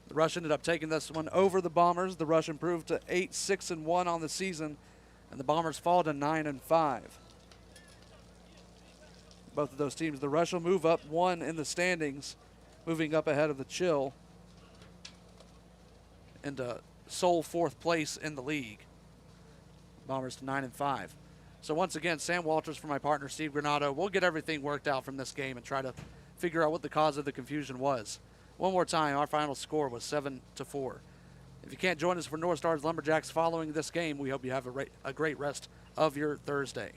The Rush ended up taking this one over the Bombers. The Rush improved to 8-6-1 on the season, and the Bombers fall to 9-5. Both of those teams, the Rush will move up one in the standings, moving up ahead of the Chill into sole 4th place in the league. Bombers to 9-5. So once again, Sam Walters for my partner Steve Granado. We'll get everything worked out from this game and try to figure out what the cause of the confusion was. One more time, our final score was 7-4. If you can't join us for North Stars Lumberjacks following this game, we hope you have a great rest of your Thursday.